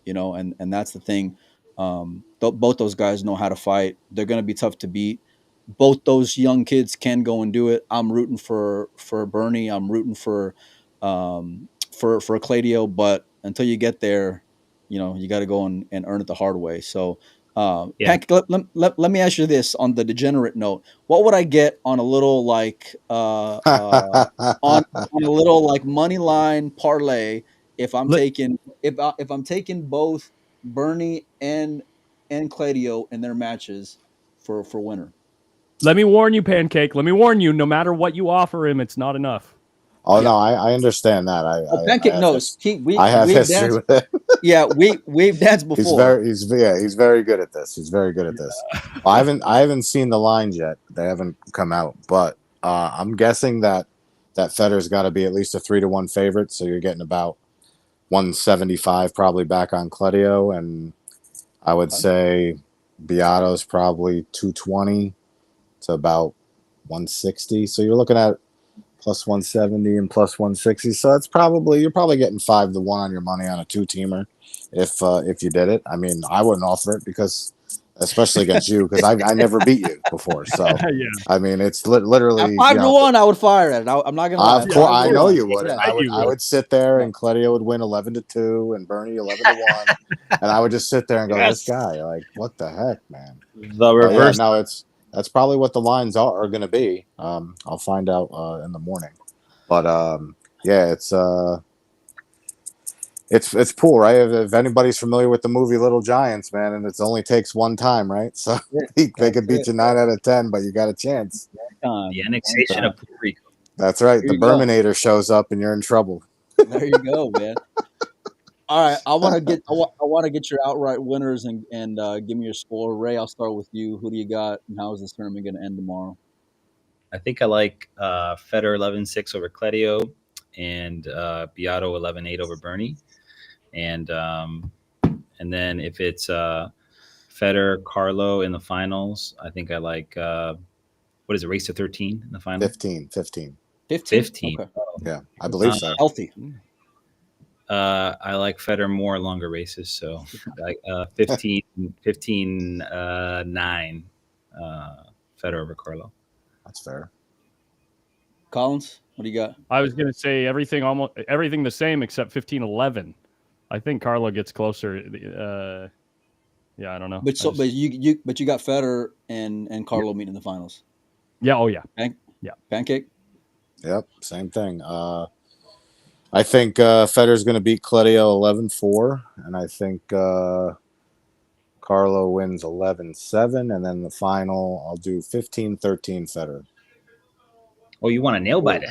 and that's the thing. Both those guys know how to fight. They're going to be tough to beat. Both those young kids can go and do it. I'm rooting for Bernie. I'm rooting for Cledio. But until you get there, you got to go and earn it the hard way. So, Hank, let me ask you this on the degenerate note: what would I get on a little like on a little like money line parlay if I'm taking both Bernie and Cledio in their matches for winner? Let me warn you, Pancake. Let me warn you, no matter what you offer him, it's not enough. Oh, yeah. No, I understand that. Pancake knows. I have history with it. Yeah, we've danced before. He's very good at this. He's very good at this. I haven't seen the lines yet. They haven't come out, but I'm guessing that Federer's got to be at least a 3-1 favorite. So you're getting about 175 probably back on Cledio, and I would say Beato's probably 220 to about 160. So you're looking at plus 170 and plus 160. So you're probably getting 5-1 on your money on a 2-teamer if you did it. I mean, I wouldn't offer it because especially against you because I never beat you before. So Yeah. I mean, it's literally At 5-1, I would fire it. I'm not gonna lie. Of course, I know 5-1. you would. Yeah. And I would. You I would. would sit there, and Claudio would win 11-2, and Bernie 11-1, and I would just sit there and go, Yes. "This guy, like, what the heck, man?" The But yeah, reverse. no, that's probably what the lines are going to be. I'll find out in the morning. But yeah, it's cool, right? If anybody's familiar with the movie Little Giants, man, and it only takes one time, right? So they could beat you 9 out of 10, but you got a chance. The annexation of Puerto Rico. That's right. Here The you go. Berminator shows up, and you're in trouble. There you go, man. All right, I want to get your outright winners and give me your score. Ray, I'll start with you. Who do you got, and how is this tournament going to end tomorrow? I think I like Federer 11-6 over Cledio and Beato 11-8 over Bernie. And then if it's Federer Carlo in the finals, I think I like what is it, race to 13 in the final? 15. 15? Okay. Yeah, I believe so. Healthy. I like Federer more longer races, so like 15 9 Federer over Carlo. That's fair. Collins, what do you got? I was going to say everything the same except 15-11. I think Carlo gets closer. Yeah, I don't know. But you got Federer and Carlo meeting in the finals. Yeah. Oh yeah. Pancake. Yep, same thing. I think Federer's going to beat Claudio 11-4, and I think Carlo wins 11-7, and then the final I'll do 15-13 Federer. Oh, you want a nail biter?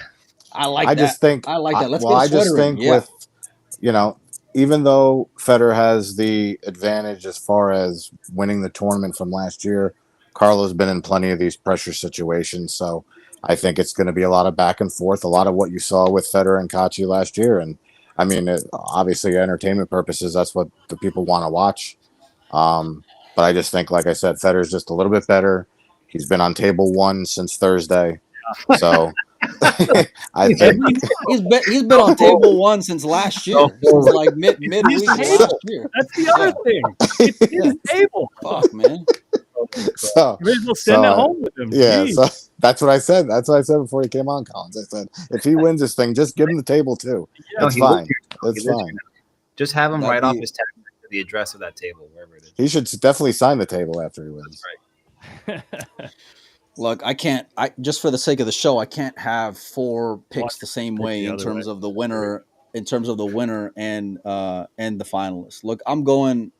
I like I that. just think I like that. Let's well, get a I just sweater think in. Yeah. with even though Federer has the advantage as far as winning the tournament from last year, Carlo's been in plenty of these pressure situations, so I think it's going to be a lot of back and forth, a lot of what you saw with Federer and Cacci last year. And I mean, obviously, entertainment purposes, that's what the people want to watch. But I just think, like I said, Federer's just a little bit better. He's been on table one since Thursday. So I think he's been on table one since last year. Since like midweek last year. That's the other thing. It's his table. Fuck, man. So you may as well send it home with him. Yeah, Jeez. so that's what I said. That's what I said before he came on, Collins. I said, if he wins this thing, just give him the table too. No, It's he fine. lives It's here. fine. Just have him That'd write off be- his tax to the address of that table, wherever it is. He should definitely sign the table after he wins. Right. Look, I can't. Just for the sake of the show, I can't have four picks Watch the same pick way the in other terms way. of the winner. In terms of the winner and the finalists. Look, I'm going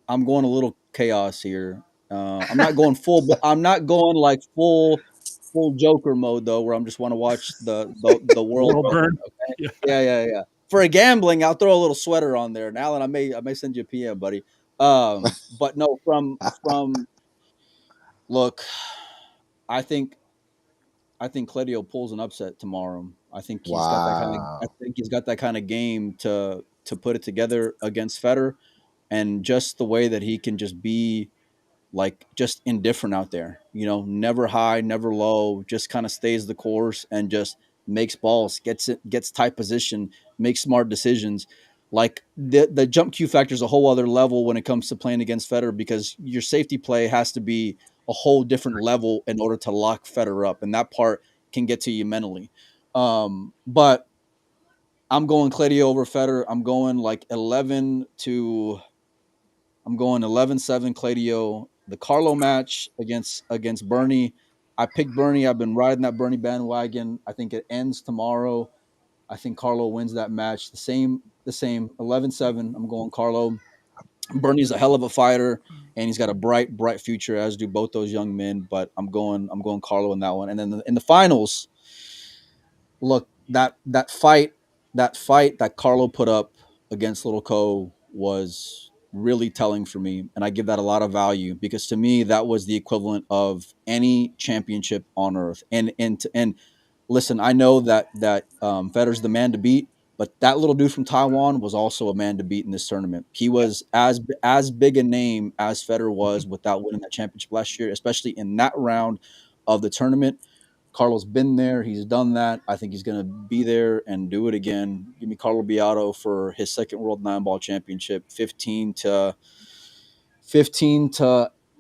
a little chaos here. I'm not going full. I'm not going like full Joker mode though, where I'm just want to watch the world World burn. burn. Okay? Yeah. For a gambling, I'll throw a little sweater on there. And Alan, I may send you a PM, buddy. But no, from look, I think Claudio pulls an upset tomorrow. I think he's got that kind of. Wow. I think he's got that kind of game to put it together against Federer, and just the way that he can just be like just indifferent out there. You know, never high, never low. Just kind of stays the course and just makes balls, gets tight position, makes smart decisions. Like the jump Q factor is a whole other level when it comes to playing against Federer because your safety play has to be a whole different level in order to lock Federer up, and that part can get to you mentally. But I'm going Claudio over Federer. I'm going like 11-7 Claudio. The Carlo match against Bernie. I picked Bernie. I've been riding that Bernie bandwagon. I think it ends tomorrow. I think Carlo wins that match. The same 11-7. I'm going Carlo. Bernie's a hell of a fighter, and he's got a bright future, as do both those young men. But I'm going Carlo in that one. And then in the finals, look, that fight that Carlo put up against Little Co was really telling for me, and I give that a lot of value because to me that was the equivalent of any championship on earth. And listen, I know that Federer's the man to beat, but that little dude from Taiwan was also a man to beat in this tournament. He was as big a name as Federer was without winning that championship last year, especially in that round of the tournament. Carlo's been there. He's done that. I think he's going to be there and do it again. Give me Carlo Beato for his second World 9-Ball Championship, 15-8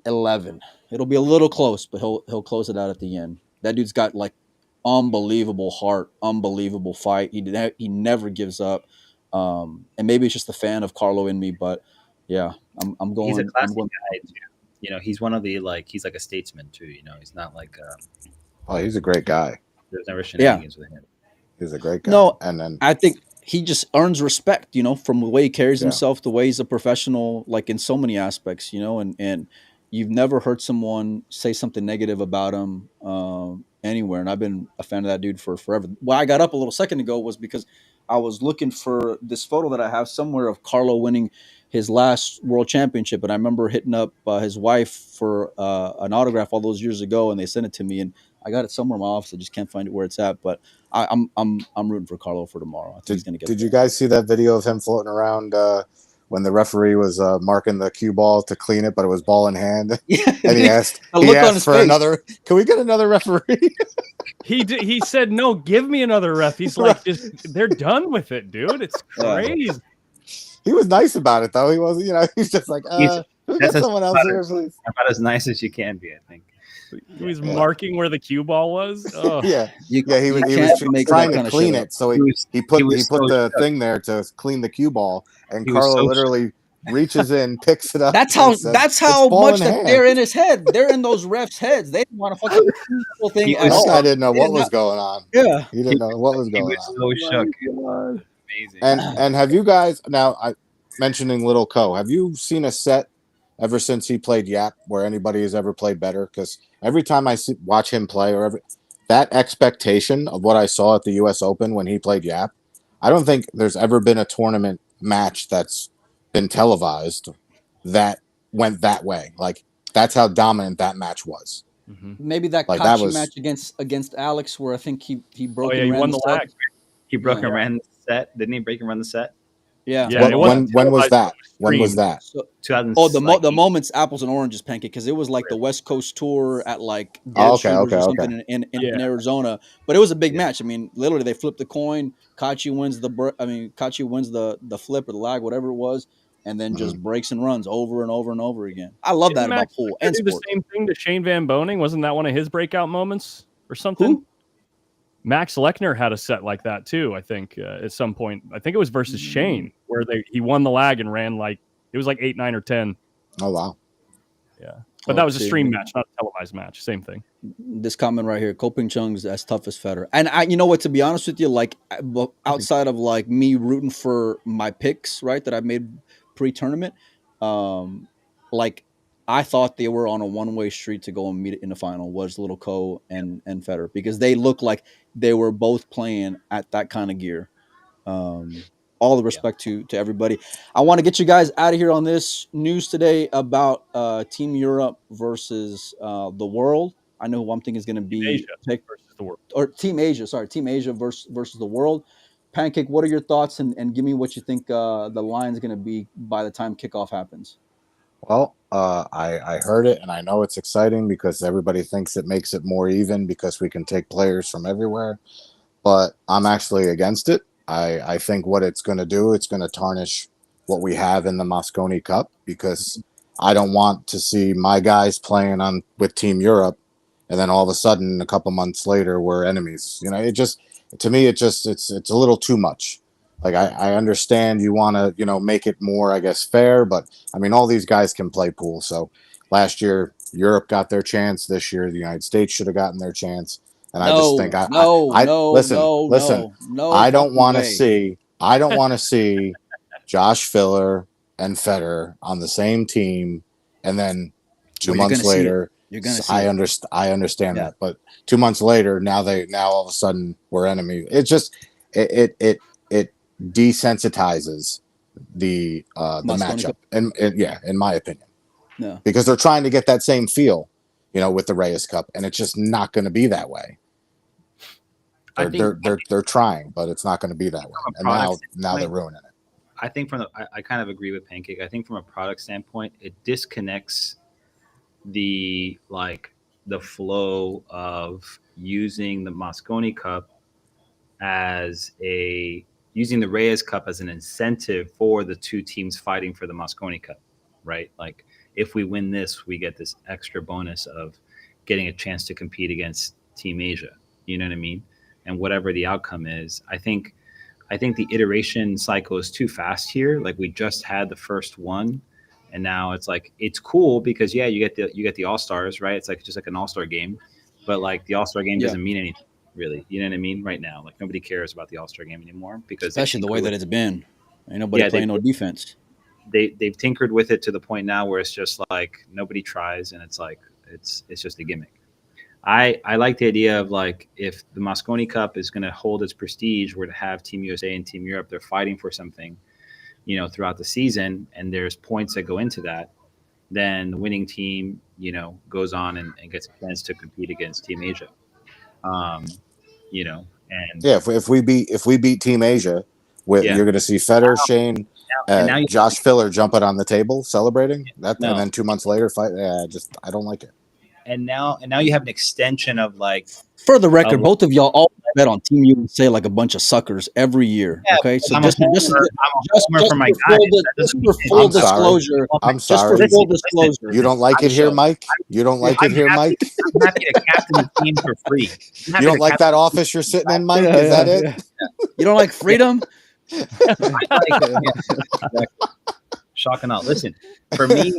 11. It'll be a little close, but he'll close it out at the end. That dude's got like unbelievable heart, unbelievable fight. He never gives up. And maybe it's just the fan of Carlo in me, but yeah, I'm going. He's a I'm classy going. guy too. You know, he's one of the he's like a statesman too. You know, he's not like Oh, he's a great guy. there's never shenanigans with him. He's a great guy. No, And then I think he just earns respect, from the way he carries Yeah. himself, the way he's a professional, like in so many aspects, and you've never heard someone say something negative about him anywhere. And I've been a fan of that dude for forever. Why I got up a little second ago was because I was looking for this photo that I have somewhere of Carlo winning his last world championship. And I remember hitting up his wife for an autograph all those years ago, and they sent it to me. And I got it somewhere in my office. I just can't find it where it's at. But I'm rooting for Carlo for tomorrow. I think he's going to get. Did you guys see that video of him floating around when the referee was marking the cue ball to clean it, but it was ball in hand? Yeah, And he asked a look on his for face. another. Can we get another referee? He said, no, give me another ref. He's like, they're done with it, dude. It's crazy. He was nice about it though. He wasn't, he's just like, can we get someone else here, please? About as nice as you can be, I think. He was marking where the cue ball was. Oh. Yeah, You he was can't make trying that to kind of clean shit it, so He he was put so the shook. thing there to clean the cue ball, and He was Carlo so literally reaches in, picks it up. That's and how. says, That's "It's how ball much in that hand." they're in his head. They're in those refs' heads. They didn't want to fucking do the whole thing He at was That all. guy didn't know They what did was not- going on. Yeah. He didn't know what was He going was on. so shook. God. Amazing. And have you guys now? I mentioning Little Co. Have you seen a set ever since he played Yap where anybody has ever played better? Because every time I watch him play, that expectation of what I saw at the U.S. Open when he played Yap, I don't think there's ever been a tournament match that's been televised that went that way. Like that's how dominant that match was. Mhm. Maybe that Like, that Kachi was- match against Alex, where I think he broke. Oh, yeah, and he ran won the set. lag. He broke Yeah. and ran the set. Didn't he break and run the set? Yeah. Yeah, it wasn't when was televised, that? it was When was streamed. that? So, 2000. the moments apples and oranges, Pancake, because it was like the West Coast tour at like Oh, Dead okay, Shooters or okay. something in Yeah. Arizona. But it was a big Yeah. match. I mean, literally they flipped the coin. Kachi wins Kachi wins the flip or the lag, whatever it was, and then just breaks and runs over and over and over again. I love that Didn't about Max pool Lecter and do the sport. same thing to Shane Van Boening? Wasn't that one of his breakout moments or something? Who? Max Lechner had a set like that too. I think at some point. I think it was versus Shane where he won the lag and ran it was like 8, 9, or 10. Oh wow. But that was a Okay. stream match, not a televised match. Same thing. This comment right here, Koping Chung's as tough as Federer. And you know what, to be honest with you, like outside of like me rooting for my picks, right, that I made pre-tournament, like I thought they were on a one-way street to go and meet in the final was Little Co and Federer, because they looked like they were both playing at that kind of gear. All the respect to everybody. I want to get you guys out of here on this news today about Team Europe versus the world. I know who I'm thinking is going to be Asia versus the world. or Team Asia. Sorry, Team Asia versus the world. Pancake, what are your thoughts, and give me what you think the line's going to be by the time kickoff happens. Well, I heard it, and I know it's exciting because everybody thinks it makes it more even because we can take players from everywhere. But I'm actually against it. I think what it's going to do, it's going to tarnish what we have in the Mosconi Cup, because I don't want to see my guys playing with Team Europe, and then all of a sudden, a couple months later, we're enemies. To me, it's a little too much. Like I understand you want to, make it more, I guess, fair, but I mean, all these guys can play pool. So last year, Europe got their chance. This year, the United States should have gotten their chance. And I just think listen. I don't want to see Josh Filler and Federer on the same team, and then 2 months later, You're going to see. I understand that, but 2 months later, now all of a sudden we're enemies. It's just it desensitizes the matchup, and in my opinion, because they're trying to get that same feel, with the Reyes Cup, and it's just not going to be that way. They're trying, but it's not going to be that way. And now they're ruining it. I think I kind of agree with Pancake. I think from a product standpoint, it disconnects the flow of using the Mosconi Cup using the Reyes Cup as an incentive for the two teams fighting for the Mosconi Cup. right? Like if we win this, we get this extra bonus of getting a chance to compete against Team Asia. You know what I mean? And whatever the outcome is, I think the iteration cycle is too fast here. Like we just had the first one, and now it's like it's cool because yeah, you get the all stars, right? It's like just like an all star game, but like the all star game Yeah. doesn't mean anything really. You know what I mean? Right now, like nobody cares about the all star game anymore because Especially the way that it's been. Ain't nobody playing no defense. they've tinkered with it to the point now where it's just like nobody tries, and it's like it's just a gimmick. I like the idea of like if the Mosconi Cup is going to hold its prestige, we're to have Team USA and Team Europe, they're fighting for something, you know, throughout the season, and there's points that go into that. Then the winning team, you know, goes on and gets a chance to compete against Team Asia. You know, and Yeah, if we beat Team Asia, Yeah. you're going to see Federer, Shane, and now you Josh Filler jumping on the table celebrating that, No. and then 2 months later fight. Yeah, I don't like it. and now you have an extension of like For the record, Oh. both of y'all all bet on Team USA like a bunch of suckers every year. Yeah, Okay, so I'm just a homer for my guys. That doesn't mean full I'm sorry. disclosure, I'm just for sorry. full Listen, disclosure, You don't like I'm it here, so- Mike? You don't like it I'm here, happy- Mike? I'm happy to captain the team for free. I'm happy You don't to like captain that office you're sitting in, Mike? Yeah, Is that yeah, it? yeah. You don't like freedom? Shock and awe. Listen, for me,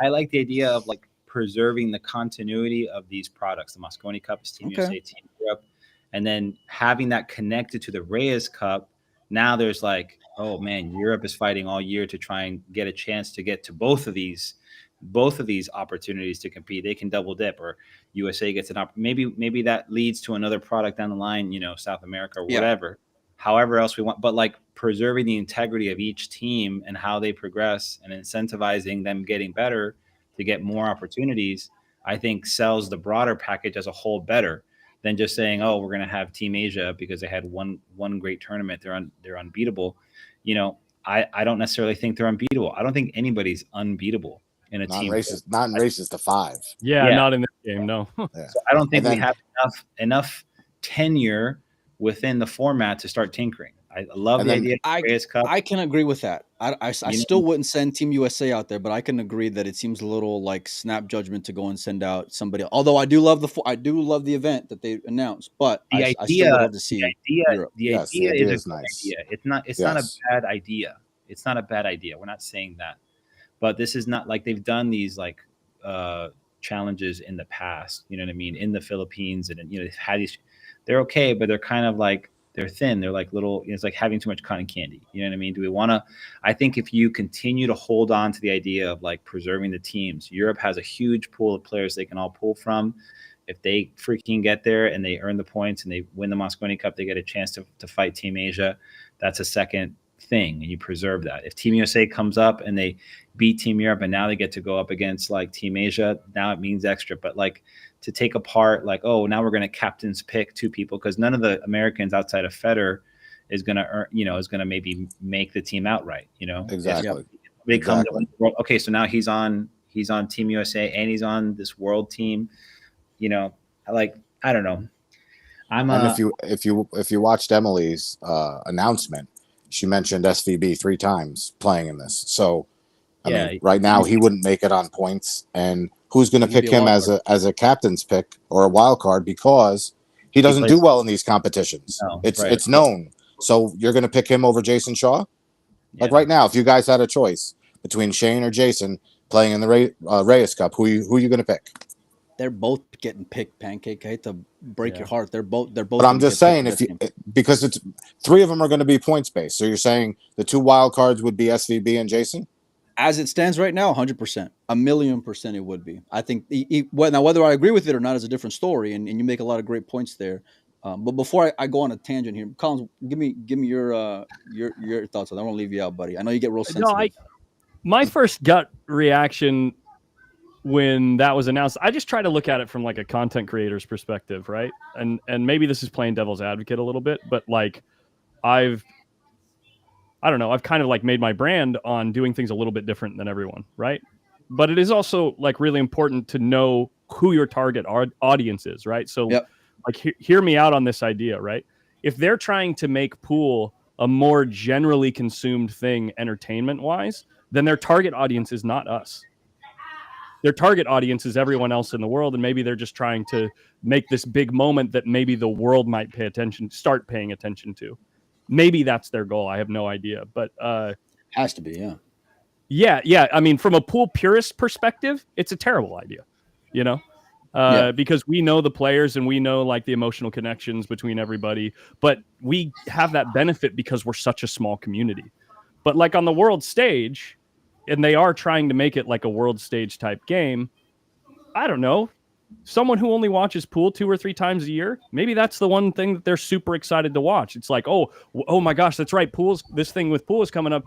I like the idea of like preserving the continuity of these products. The Mosconi Cup is Team Okay. USA, Team Europe, and then having that connected to the Reyes Cup. Now there's like, oh man, Europe is fighting all year to try and get a chance to get to both of these opportunities to compete. They can double dip, or USA gets an maybe that leads to another product down the line, you know, South America or Yeah. whatever. However else we want, but like preserving the integrity of each team and how they progress and incentivizing them getting better to get more opportunities, I think sells the broader package as a whole better than just saying, oh, we're going to have Team Asia because they had one great tournament. They're unbeatable. You know, I don't necessarily think they're unbeatable. I don't think anybody's unbeatable in a Not team. in races to 5. Yeah, Yeah. not in this game, no. Yeah. So I don't think And we then- have enough tenure within the format to start tinkering. I love And the then idea of the Reyes Cup. I can agree with that. I still wouldn't send Team USA out there, but I can agree that it seems a little like snap judgment to go and send out somebody. Although I do love the event that they announced, but The I idea- still would love to see Europe. Yes, the idea idea is is a good nice. idea. It's not Yes. a bad idea. It's not a bad idea. We're not saying that. But this is not like they've done these like challenges in the past, you know what I mean, in the Philippines, and you know, they've had these, they're okay, but they're kind of like they're thin. They're like little, it's like having too much cotton candy. You know what I mean? Do we want to? I think if you continue to hold on to the idea of like preserving the teams, Europe has a huge pool of players they can all pull from. If they freaking get there and they earn the points and they win the Mosconi Cup, they get a chance to fight Team Asia. That's a second thing, and you preserve that. If Team USA comes up and they beat Team Europe and now they get to go up against like Team Asia, now it means extra. But like to take apart, like, oh, now we're going to captain's pick 2 people, because none of the Americans outside of Federer is going to earn, you know, is going to maybe make the team outright, you know. Exactly. They come to Exactly. world, okay, so now he's on Team USA and he's on this world team, you know. I don't know. And if you watched Emily's announcement, she mentioned SVB 3 times playing in this. So I Yeah. mean, right now he wouldn't make it on points, and who's going to He'd be pick a him wild as a captain's pick or a wild card, because he doesn't plays- do well in these competitions. No, it's right. it's known. So you're going to pick him over Jason Shaw? Like Yeah. right now, if you guys had a choice between Shane or Jason playing in the Reyes Cup, who you going to pick? They're both getting picked, Pancake. I hate to break Yeah. your heart. They're both. But gonna I'm just get saying, picked if in you this game. because it's 3 of them are going to be points based. So you're saying the 2 wild cards would be SVB and Jason? As it stands right now, 100%, 1,000,000% it would be. I think now whether I agree with it or not is a different story, and you make a lot of great points there. But before I go on a tangent here, Collins, give me your thoughts on that. I won't leave you out, buddy. I know you get real sensitive. My first gut reaction when that was announced, I just try to look at it from like a content creator's perspective, right? And maybe this is playing devil's advocate a little bit, but like I've kind of like made my brand on doing things a little bit different than everyone, right? But it is also like really important to know who your target audience is, right? So Yep. like hear me out on this idea, right? If they're trying to make pool a more generally consumed thing entertainment wise, then their target audience is not us. Their target audience is everyone else in the world, and maybe they're just trying to make this big moment that maybe the world might start paying attention to. Maybe that's their goal. I have no idea, but has to be, yeah. I mean, from a pool purist perspective, it's a terrible idea, you know, because we know the players and we know like the emotional connections between everybody, but we have that benefit because we're such a small community. But like on the world stage, and they are trying to make it like a world stage type game. I don't know. Someone who only watches pool 2 or 3 times a year, maybe that's the one thing that they're super excited to watch. It's like, oh my gosh, that's right. This thing with pool is coming up.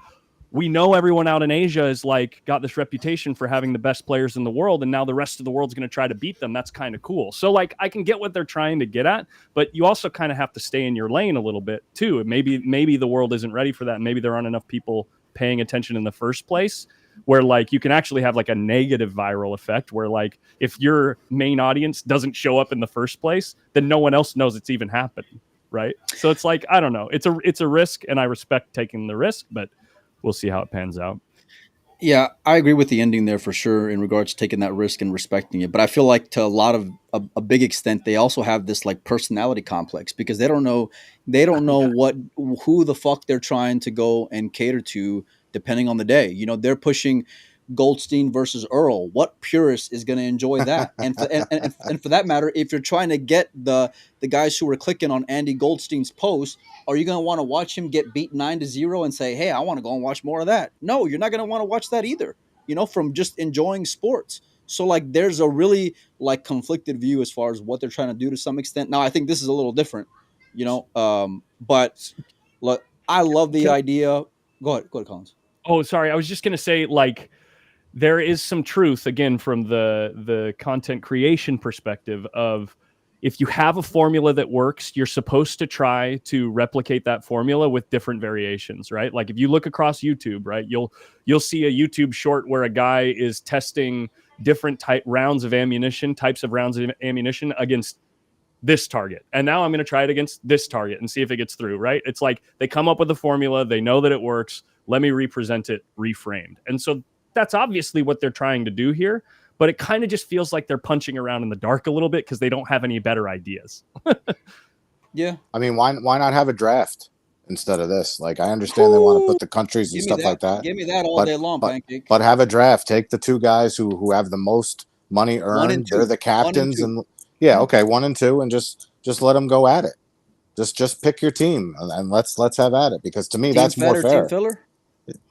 We know everyone out in Asia is like got this reputation for having the best players in the world, and now the rest of the world's going to try to beat them. That's kind of cool. So like, I can get what they're trying to get at, but you also kind of have to stay in your lane a little bit too. Maybe the world isn't ready for that. Maybe there aren't enough people paying attention in the first place, where like you can actually have like a negative viral effect where like if your main audience doesn't show up in the first place, then no one else knows it's even happening, right? So it's like, I don't know, it's a risk, and I respect taking the risk, but we'll see how it pans out. Yeah, I agree with the ending there for sure in regards to taking that risk and respecting it. But I feel like to a big extent, they also have this like personality complex because they don't know who the fuck they're trying to go and cater to depending on the day. You know, they're pushing Goldstein versus Earl. What purist is going to enjoy that? And for that matter, if you're trying to get the guys who are clicking on Andy Goldstein's post, are you going to want to watch him get beat 9-0 and say, hey, I want to go and watch more of that? No, you're not going to want to watch that either, you know, from just enjoying sports. So like there's a really like conflicted view as far as what they're trying to do to some extent. Now, I think this is a little different, you know, but look, I love the idea. Go ahead, Collins. Oh, sorry. I was just going to say, like, there is some truth, again, from the content creation perspective of if you have a formula that works, you're supposed to try to replicate that formula with different variations, right? Like if you look across YouTube, right, you'll see a YouTube short where a guy is testing different types of rounds of ammunition against this target. And now I'm going to try it against this target and see if it gets through, right? It's like they come up with a formula. They know that it works. Let me represent it reframed. And so that's obviously what they're trying to do here, but it kind of just feels like they're punching around in the dark a little bit because they don't have any better ideas. Yeah. I mean, why not have a draft instead of this? Like, I understand they want to put the countries and stuff like that. Give me that all day long, Pancake. But have a draft. Take the 2 guys who have the most money earned. They're the captains, and yeah, okay, 1 and 2, and just let them go at it. Just pick your team and let's have at it, because to me that's more fair. Team filler?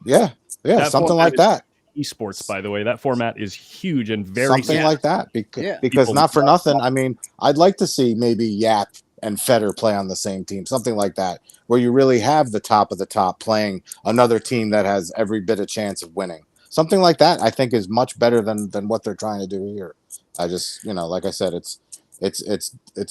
Yeah, That something like that. Esports, by the way, that format is huge and very something like that. Because not for nothing. I mean, I'd like to see maybe Yap and Feder play on the same team, something like that, where you really have the top of the top playing another team that has every bit of chance of winning. Something like that, I think, is much better than what they're trying to do here. I just, like I said, it's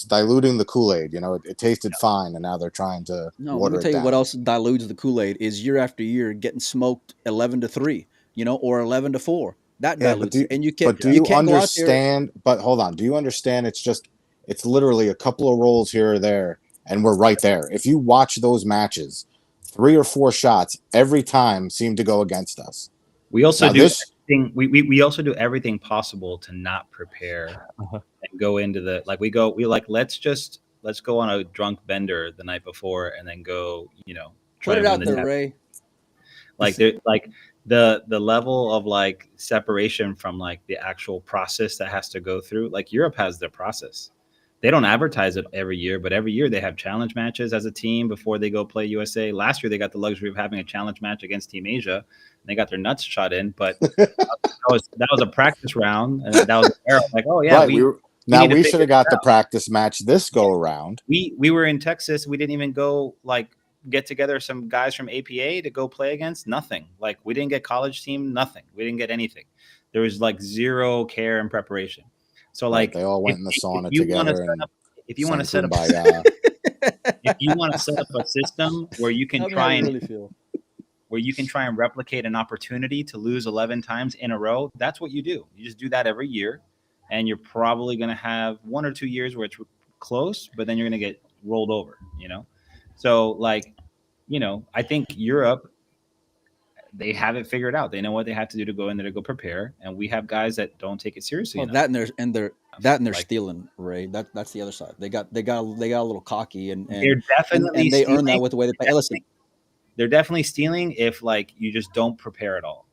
diluting the Kool-Aid. It tasted fine, and now they're trying to No, water let me tell it you down. what else dilutes the Kool-Aid is year after year getting smoked 11-3, or 11-4. That dilutes it. And you can't. But do you understand? But hold on. Do you understand? It's literally a couple of rolls here or there, and we're right there. If you watch those matches, 3 or 4 shots every time seem to go against us. We also we also do everything possible to not prepare and go into let's go on a drunk bender the night before and then go, try put it to out win there, Ray. The level of like separation from like the actual process that has to go through. Like Europe has their process. They don't advertise it every year, but every year they have challenge matches as a team before they go play USA. Last year they got the luxury of having a challenge match against Team Asia, and they got their nuts shot in. But that was a practice round, and that was like, oh yeah, right, we should have got the practice match this go around. We were in Texas. We didn't even go get together some guys from APA to go play against. Nothing. Like we didn't get college team. Nothing. We didn't get anything. There was like zero care and preparation. So like they all went in the sauna together. If you want to set up a system where you can try and replicate an opportunity to lose 11 times in a row, that's what you do. You just do that every year, and you're probably going to have 1 or 2 years where it's close, but then you're going to get rolled over. So I think Europe, they have it figured out. They know what they have to do to go in there to go prepare. And we have guys that don't take it seriously. Well, enough. that and they're Like- stealing, Ray. That's the other side. They got a little cocky and They're definitely and they earn stealing. that with the way they play. Hey, listen, They're definitely stealing if like you just don't prepare at all.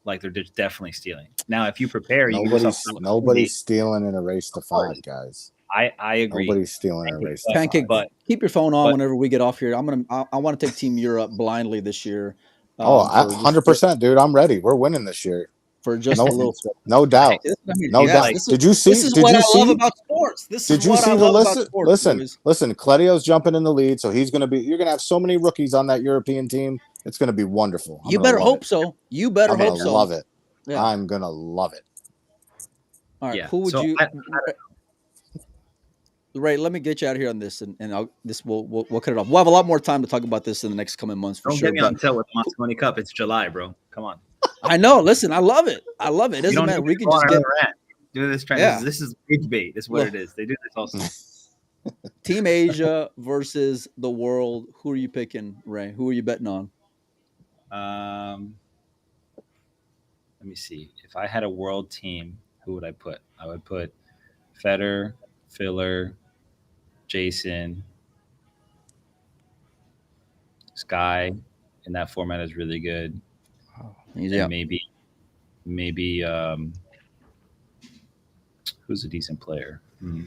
Like they're just definitely stealing. Now, if you prepare, you give yourself an opportunity. Nobody's stealing in a race to 5, guys. I agree. Nobody's stealing in a race to Pancake, 5. But keep your phone on but- whenever we get off here. I want to take Team Europe blindly this year. Oh, for just- 100%, dude. I'm ready. We're winning this year. for just No- a little. No doubt. No Yes, doubt. this is- Did you see? This is Did what you I see? love about sports. This Did is you what see I the love list? about sports. Listen, boys. listen. Cledio's jumping in the lead, so he's gonna be. You're gonna have so many rookies on that European team. It's gonna be wonderful. I'm You gonna better love hope it. so. You better I'm hope gonna so. love it. Yeah. I'm gonna love it. All right. Yeah, Who would so you? I- Ray, let me get you out of here on this, and we'll cut it off. We'll have a lot more time to talk about this in the next coming months for don't sure. get me on tilt with the Mosconi Cup. It's July, bro. Come on. I know. Listen, I love it. It You doesn't don't matter. need We to can go just on get another rant. Do this trend. Yeah. This is rage bait. This is what it is. They do this also. Team Asia versus the world. Who are you picking, Ray? Who are you betting on? Let me see. If I had a world team, who would I put? I would put Federer, Filler, Jason, Sky. In that format is really good. Yeah. And maybe who's a decent player? Who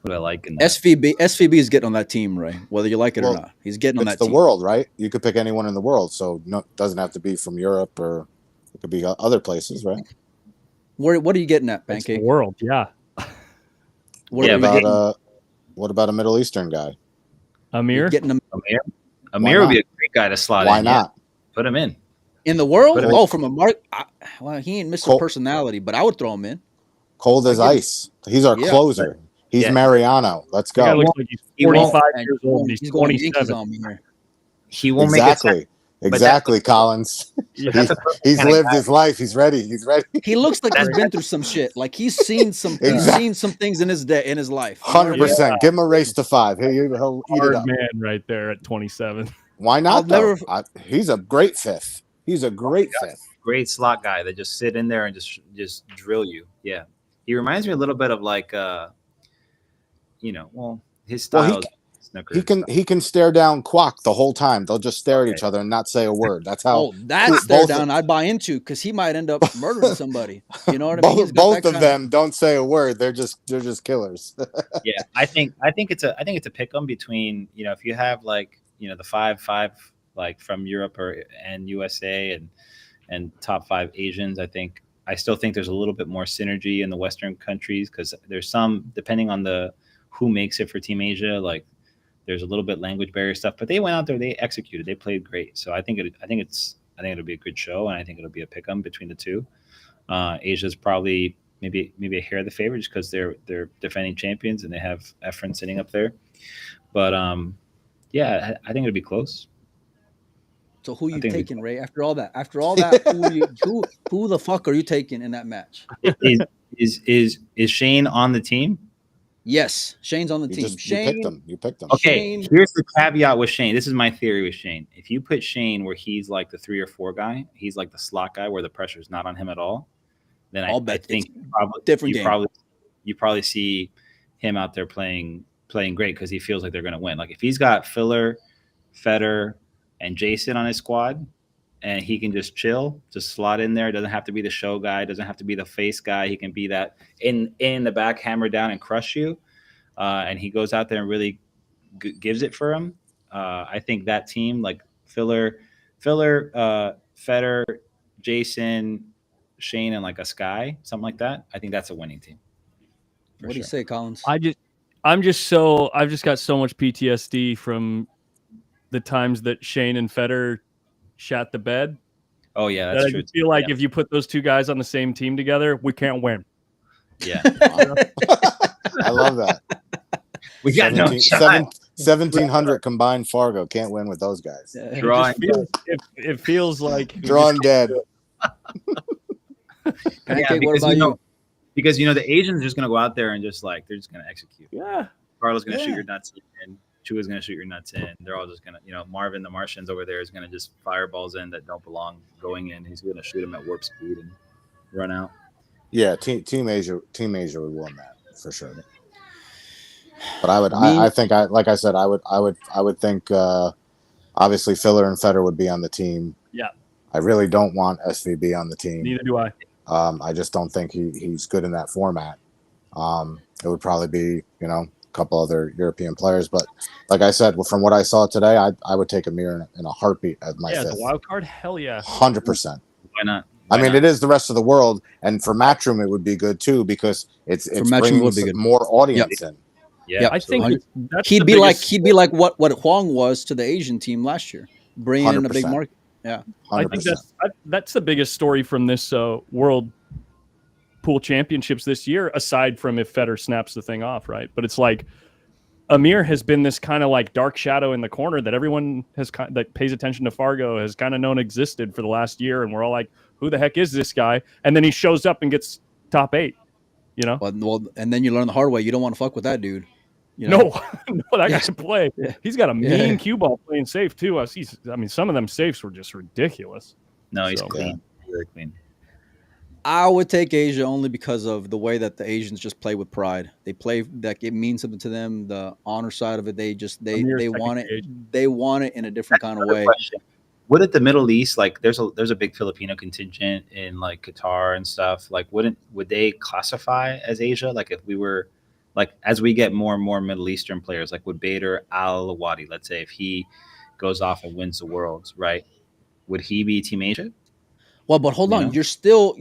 do I like in that? SVB is getting on that team, Ray. Whether you like it or Well, not, he's getting on It's that the team. world, right? You could pick anyone in the world, so it doesn't have to be from Europe, or it could be other places, right? What are you getting at, It's the Pancake? world, yeah. What Yeah, are you but- getting? What about a Middle Eastern guy? Amir, Getting them Amir would be not? a great guy to slot Why in. Yeah. not? Put him in. in the world? But- Oh, from a mark. Well, he ain't Mr. Cole- Personality, but I would throw him in. Cold as I give- ice. He's our Yeah. closer. He's Yeah. Mariano. Let's the guy go. looks like he's He won't- 45 And years old. He's going Yankees 27. on me here. He won't make it. Exactly. Exactly, Collins. Yeah. That's a perfect He's kind of lived guy. his life. He's ready. He's ready. He looks like he's That's- been through some shit. Like he's seen some. He's Exactly. seen some things in his day, in his life. 100%. Give him a race to 5. He'll eat it Hard up. man right there at 27. Why I'll not? Though? never- He's a great fifth. He's a great fifth. Great slot guy that just sit in there and just drill you. Yeah. He reminds me a little bit of like his Well, style. is snooker He can stare down Kwok the whole time. They'll just stare at each other and not say a word. That's how Oh, that's their both- down. I'd buy into because he might end up murdering somebody. You know what I mean? He's both got that of kind them don't say a word. They're just killers. Yeah, I think it's a pick 'em between, if you have like the five like from Europe and USA and top 5 Asians. I still think there's a little bit more synergy in the Western countries because there's some, depending on who makes it for Team Asia, like there's a little bit language barrier stuff, but they went out there, they executed, they played great. So I think it'll be a good show, and I think it'll be a pick 'em between the two. Asia's probably maybe a hair the favorite just because they're defending champions and they have Efren sitting up there. But yeah, I think it'll be close. So who you I think we- taking, Ray? After all that, who the fuck are you taking in that match? Is Shane on the team? Yes, Shane's on the team. You Shane, picked them. You picked them. Okay, Shane- here's the caveat with Shane. This is my theory with Shane. If you put Shane where he's like the 3 or 4 guy, he's like the slot guy where the pressure's not on him at all, then I bet think it's probably different you game. probably see him out there playing great because he feels like they're going to win. Like if he's got Filler, Federer, and Jason on his squad, and he can just chill, just slot in there. Doesn't have to be the show guy. Doesn't have to be the face guy. He can be that in the back, hammer down and crush you. And he goes out there and really gives it for him. I think that team, like Filler, Federer, Jason, Shane, and like a Sky, something like that. I think that's a winning team. For What do you sure. say, Collins? I've just got so much PTSD from the times that Shane and Federer shat the bed. Oh yeah, That that's I true. just feel like Yeah. if you put those two guys on the same team together, we can't win. Yeah, I love that. we got no 1,700 combined Fargo. Can't win with those guys. Yeah. It, Drawing. just feels, it feels like we Drawn dead. Pancake, what because about you? because the Asians are just gonna go out there and just like they're just gonna execute. yeah. Carlos gonna shoot Yeah. your nuts in. Chua's gonna shoot your nuts in. They're all just gonna, Marvin the Martian's over there is gonna just fire balls in that don't belong going in. He's gonna shoot them at warp speed and run out. Yeah, Team Asia would win that for sure. But I think like I said, I would think obviously Filler and Federer would be on the team. Yeah. I really don't want SVB on the team. Neither do I. I just don't think he's good in that format. It would probably be, a couple other European players. But like I said, from what I saw today, I would take Amir in a heartbeat as my fifth. The wild card, hell yeah. 100%. Why not? It is the rest of the world. And for Matchroom, it would be good too, because it's bringing more audience in. Yeah, I think he'd be like what Huang was to the Asian team last year, bringing in a big market. Yeah, 100%. I think that's the biggest story from this World Pool Championships this year, aside from if Federer snaps the thing off, right? But it's like Amir has been this kind of like dark shadow in the corner that everyone that pays attention to Fargo has kind of known existed for the last year, and we're all like, who the heck is this guy? And then he shows up and gets top 8. Well, and then you learn the hard way. You don't want to fuck with that dude. No, that guy can play. Yeah. He's got a mean cue ball playing safe too. Some of them safes were just ridiculous. No, he's clean. Very clean. I would take Asia only because of the way that the Asians just play with pride. They play that it means something to them. The honor side of it, they want it. They want it in a different kind of way. Question. Would it the Middle East, like there's a big Filipino contingent in like Qatar and stuff, like would they classify as Asia? Like if we were, like as we get more and more Middle Eastern players, like would Bader Al-Awadi, let's say if he goes off and wins the Worlds, right? Would he be Team Asia? Well, but hold on, you're still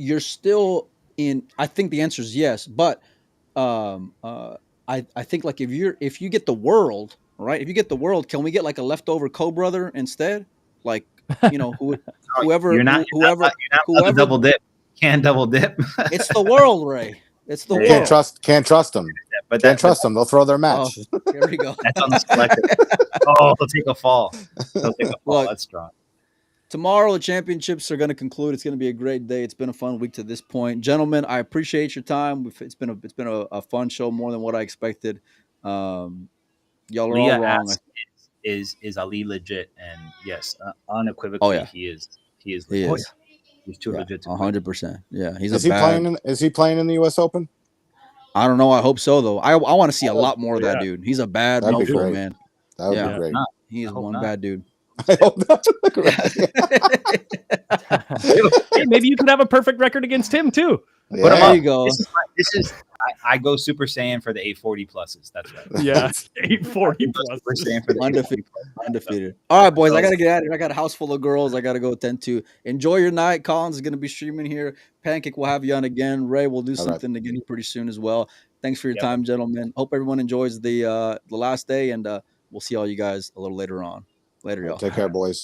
in. I think the answer is yes, but I think like if you get the world, right? If you get the world, can we get like a leftover co-brother instead? Like whoever double dip. Can't double dip. It's the world, Ray. It's the world. Can't trust them. But can't trust them. They'll throw their match. Oh, here we go. That's on the selected. They'll take a fall. That's strong. Tomorrow, the championships are going to conclude. It's going to be a great day. It's been a fun week to this point, gentlemen. I appreciate your time. It's been a fun show, more than what I expected. Y'all are all wrong. Is Ali legit? And yes, unequivocally, he is. He is legit. He's too legit. 100%. Yeah, Is he playing in the U.S. Open? I don't know. I hope so, though. I want to see a lot more of that dude. He's a bad mofo, man. That would be great. He is one bad dude. I hope not. Hey, maybe you could have a perfect record against him too. Yeah. There you go. I go Super Saiyan for the 840 pluses. That's right. Yeah, 840 plus. Super Saiyan for the Undefeated. All right, boys. I gotta get out of here. I got a house full of girls. I gotta go attend to. Enjoy your night. Collins is gonna be streaming here. Pancake will have you on again. Ray will do something again pretty soon as well. Thanks for your time, gentlemen. Hope everyone enjoys the last day, and we'll see all you guys a little later on. Later, y'all. Take care, boys.